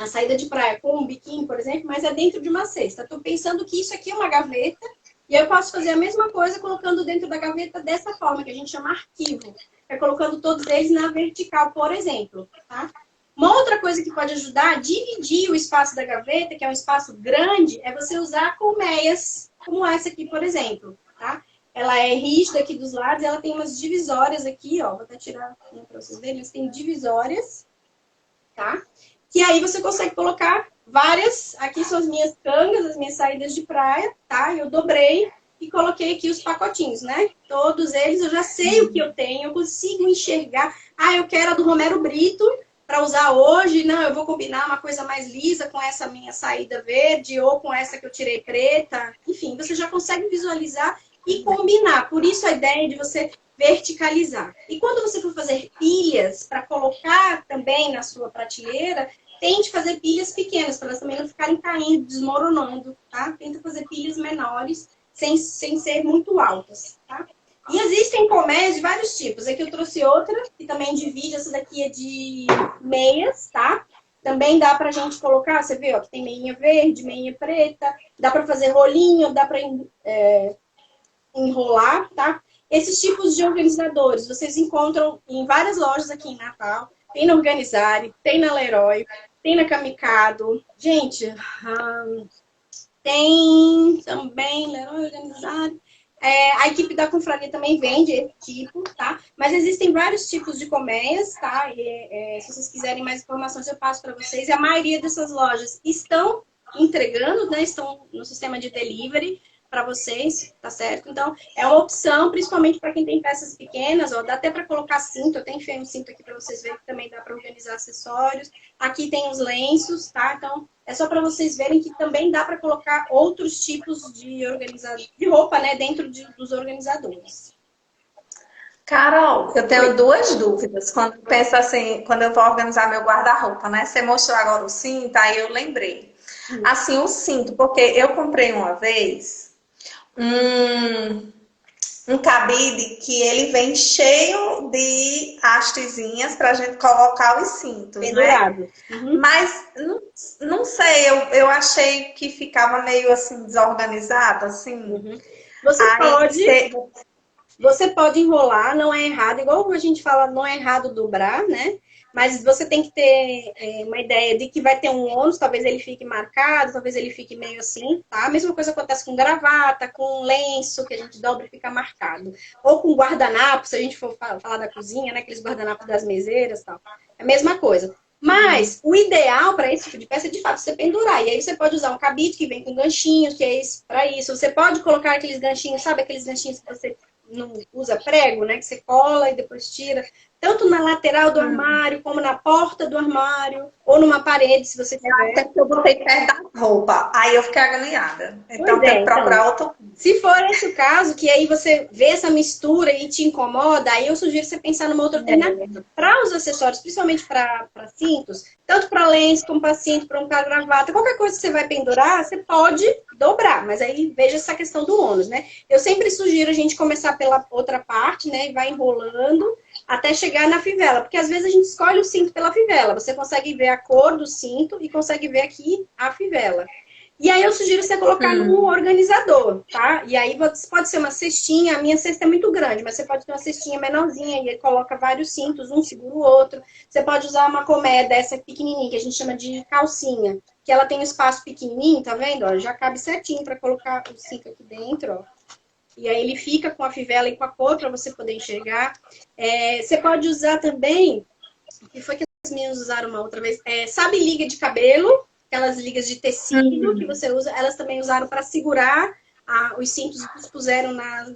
saída de praia com um biquíni, por exemplo, mas é dentro de uma cesta. Estou pensando que isso aqui é uma gaveta e eu posso fazer a mesma coisa colocando dentro da gaveta dessa forma, que a gente chama arquivo. É colocando todos eles na vertical, por exemplo. Tá? Uma outra coisa que pode ajudar a dividir o espaço da gaveta, que é um espaço grande, é você usar colmeias como essa aqui, por exemplo. Tá? Ela é rígida aqui dos lados, ela tem umas divisórias aqui, ó. Vou até tirar para vocês verem, mas tem divisórias, tá? Que aí você consegue colocar várias. Aqui são as minhas cangas, as minhas saídas de praia, tá? Eu dobrei e coloquei aqui os pacotinhos, né? Todos eles eu já sei o que eu tenho, eu consigo enxergar. Eu quero a do Romero Brito para usar hoje. Não, eu vou combinar uma coisa mais lisa com essa minha saída verde ou com essa que eu tirei preta. Enfim, você já consegue visualizar e combinar. Por isso a ideia de você verticalizar. E quando você for fazer pilhas para colocar também na sua prateleira, tente fazer pilhas pequenas, para elas também não ficarem caindo, desmoronando, tá? Tenta fazer pilhas menores, sem ser muito altas, tá? E existem colmeias de vários tipos. Aqui eu trouxe outra, que também divide. Essa daqui é de meias, tá? Também dá pra gente colocar, você vê, ó, que tem meinha verde, meinha preta. Dá pra fazer rolinho, dá pra enrolar, tá? Esses tipos de organizadores vocês encontram em várias lojas aqui em Natal. Tem na Organizare, tem na Leroy, tem na Camicado. Gente, tem também Leroy, Organizare. A equipe da Confraria também vende esse tipo, tá? Mas existem vários tipos de colmeias, tá? Se vocês quiserem mais informações, eu passo para vocês. E a maioria dessas lojas estão entregando, né? Estão no sistema de delivery para vocês, tá certo? Então, é uma opção, principalmente para quem tem peças pequenas, ó, dá até para colocar cinto, eu tenho enfiei um cinto aqui para vocês verem que também dá para organizar acessórios. Aqui tem os lenços, tá? Então, é só para vocês verem que também dá para colocar outros tipos de roupa, né, dentro dos organizadores. Carol, eu tenho duas dúvidas. Quando eu penso assim, quando eu vou organizar meu guarda-roupa, né? Você mostrou agora o cinto, aí eu lembrei. Assim, o cinto, porque eu comprei uma vez um cabide que ele vem cheio de hastezinhas para a gente colocar os cintos, né? Pendurado. Uhum. Mas não sei, eu achei que ficava meio assim desorganizado, assim. Uhum. Você Aí Você pode enrolar, não é errado, igual a gente fala, não é errado dobrar, né? Mas você tem que ter uma ideia de que vai ter um ônus, talvez ele fique marcado, talvez ele fique meio assim, tá? A mesma coisa acontece com gravata, com lenço, que a gente dobra e fica marcado. Ou com guardanapo, se a gente for falar da cozinha, né? Aqueles guardanapos das meseiras e tal. É a mesma coisa. Mas o ideal para esse tipo de peça é, de fato, você pendurar. E aí você pode usar um cabide que vem com ganchinhos, que é para isso. Você pode colocar aqueles ganchinhos, sabe aqueles ganchinhos que você não usa prego, né? Que você cola e depois tira. tanto na lateral do armário, como na porta do armário, ou numa parede, se você tiver. Até que eu botei perto da roupa, aí eu fiquei agoniada. Então Pois é, tem que procurar outro. se for esse o caso, que aí você vê essa mistura e te incomoda, aí eu sugiro você pensar numa outra alternativa. Para os acessórios, principalmente para cintos, tanto para lenço como para cinto, para um gravata, qualquer coisa que você vai pendurar, você pode dobrar, mas aí veja essa questão do ônus, né? Eu sempre sugiro a gente começar pela outra parte, né, e vai enrolando até chegar na fivela, porque às vezes a gente escolhe o cinto pela fivela, você consegue ver a cor do cinto e consegue ver aqui a fivela. E aí eu sugiro você colocar no organizador, tá? E aí pode ser uma cestinha, a minha cesta é muito grande, mas você pode ter uma cestinha menorzinha e aí coloca vários cintos, um segura o outro. Você pode usar uma colmeia dessa pequenininha, que a gente chama de calcinha, que ela tem um espaço pequenininho, tá vendo? Ó, já cabe certinho para colocar o cinto aqui dentro, ó. E aí ele fica com a fivela e com a cor para você poder enxergar. Você pode usar também, o que foi que as meninas usaram uma outra vez? Sabe liga de cabelo? Aquelas ligas de tecido que você usa, elas também usaram para segurar os cintos que puseram na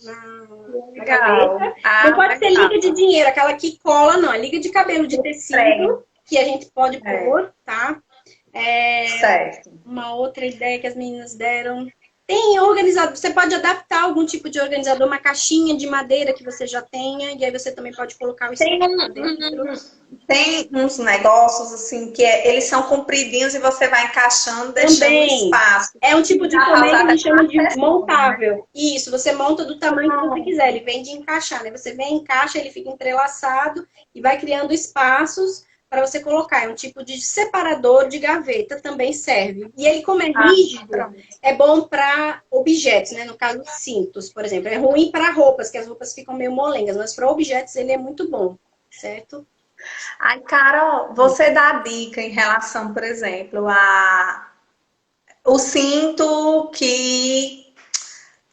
gaveta. Não pode ser liga de dinheiro, aquela que cola, não. É liga de cabelo de tecido, que a gente pode pôr, tá? Certo. Uma outra ideia que as meninas deram. Tem organizador, você pode adaptar algum tipo de organizador, uma caixinha de madeira que você já tenha, e aí você também pode colocar o Tem uns negócios assim que eles são compridinhos e você vai encaixando, deixando espaço. É um tipo de colmeia que a gente chama de montável. Isso, você monta do tamanho que você quiser. Ele vem de encaixar, né? Você vem, encaixa, ele fica entrelaçado e vai criando espaços para você colocar. É um tipo de separador de gaveta, também serve. E ele, como é rígido, é bom para objetos, né? No caso, cintos, por exemplo. É ruim para roupas, que as roupas ficam meio molengas, mas para objetos ele é muito bom, certo? Ai, Carol, você dá dica em relação, por exemplo, o cinto que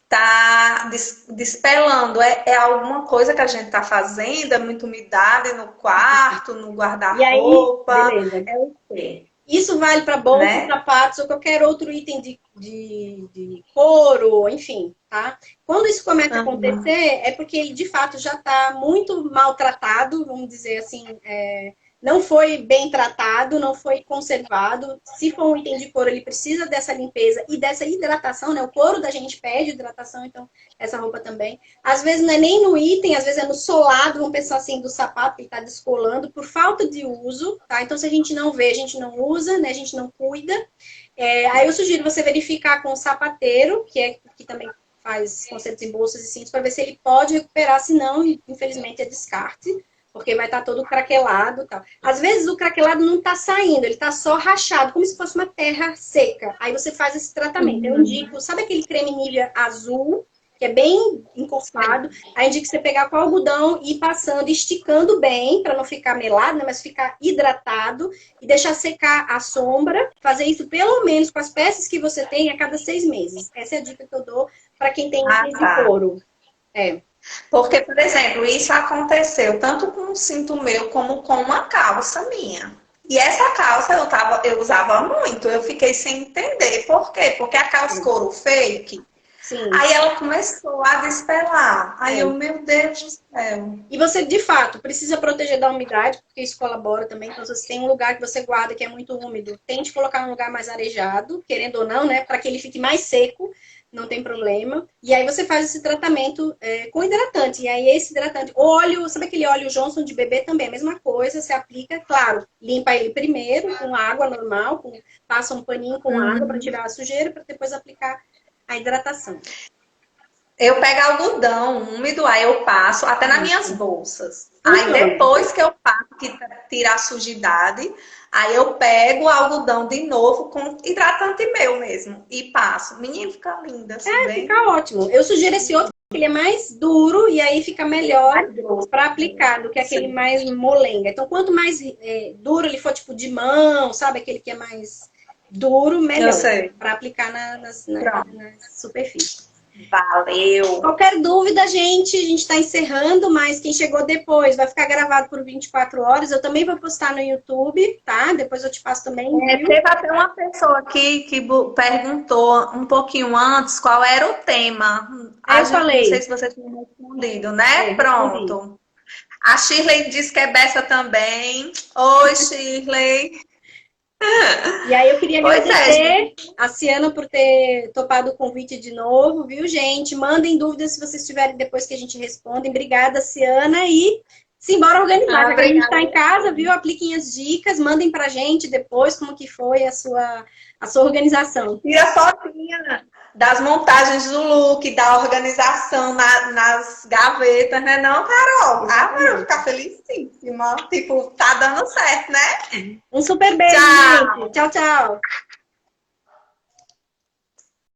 tá despelando. É alguma coisa que a gente tá fazendo? É muita umidade no quarto, no guarda-roupa? Beleza. É o quê? Isso vale para bolsas, sapatos ou qualquer outro item de couro, enfim, tá? Quando isso começa a acontecer, é porque ele de fato já está muito maltratado, vamos dizer assim, não foi bem tratado, não foi conservado. Se for um item de couro, ele precisa dessa limpeza e dessa hidratação, né? O couro da gente pede hidratação, então essa roupa também. Às vezes não é nem no item, às vezes é no solado, vamos pensar assim, do sapato que ele está descolando por falta de uso, tá? Então se a gente não vê, a gente não usa, né? A gente não cuida. Aí eu sugiro você verificar com o sapateiro, que também faz consertos em bolsas e cintos, para ver se ele pode recuperar, senão, infelizmente, é descarte. Porque vai estar todo craquelado e tal. Às vezes o craquelado não está saindo, ele está só rachado, como se fosse uma terra seca. Aí você faz esse tratamento. Eu indico, sabe aquele creme Nivea azul, que é bem encorpado? Aí eu indico você pegar com algodão e ir passando, esticando bem, para não ficar melado, né, mas ficar hidratado, e deixar secar a sombra. Fazer isso pelo menos com as peças que você tem a cada 6 meses. Essa é a dica que eu dou para quem tem esse couro. Porque, por exemplo, isso aconteceu tanto com um cinto meu como com uma calça minha. E essa calça eu usava muito, eu fiquei sem entender. Por quê? Porque a calça couro fake, aí ela começou a despelar. Aí eu, meu Deus do céu. E você, de fato, precisa proteger da umidade, porque isso colabora também. Então, se você tem um lugar que você guarda que é muito úmido, tente colocar um lugar mais arejado, querendo ou não, né? Para que ele fique mais seco. Não tem problema. E aí você faz esse tratamento com hidratante. E aí esse hidratante, óleo, sabe aquele óleo Johnson de bebê também? A mesma coisa, você aplica, claro, limpa ele primeiro com água normal, passa um paninho com água para tirar a sujeira, para depois aplicar a hidratação. Eu pego algodão úmido, aí eu passo até nas minhas bolsas. Aí depois que eu passo, que tira a sujidade, aí eu pego o algodão de novo com hidratante meu mesmo e passo. Menino, fica linda. Assim, fica ótimo. Eu sugiro esse outro, porque ele é mais duro e aí fica melhor para aplicar do que aquele mais molenga. Então, quanto mais duro ele for, tipo de mão, sabe? Aquele que é mais duro, melhor para aplicar nas superfícies. Valeu! Qualquer dúvida, gente, a gente está encerrando, mas quem chegou depois vai ficar gravado por 24 horas. Eu também vou postar no YouTube, tá? Depois eu te passo também. Teve até uma pessoa aqui que perguntou um pouquinho antes qual era o tema. Eu falei. Não sei se você tinha respondido, né? Pronto. A Shirley diz que é Bessa também. Oi, Shirley. E aí eu queria Pois é, agradecer a Ciana por ter topado o convite de novo, viu, gente? Mandem dúvidas se vocês tiverem depois que a gente responde. Obrigada, Ciana, e simbora organizar. Já que a gente está em casa, viu? Apliquem as dicas, mandem pra gente depois como que foi a sua organização. tira fotinha das montagens do look, da organização nas gavetas, né não, Carol? Ah, eu vou ficar felicíssima. Tipo, tá dando certo, né? Um super beijo, Tchau! gente. Tchau, tchau.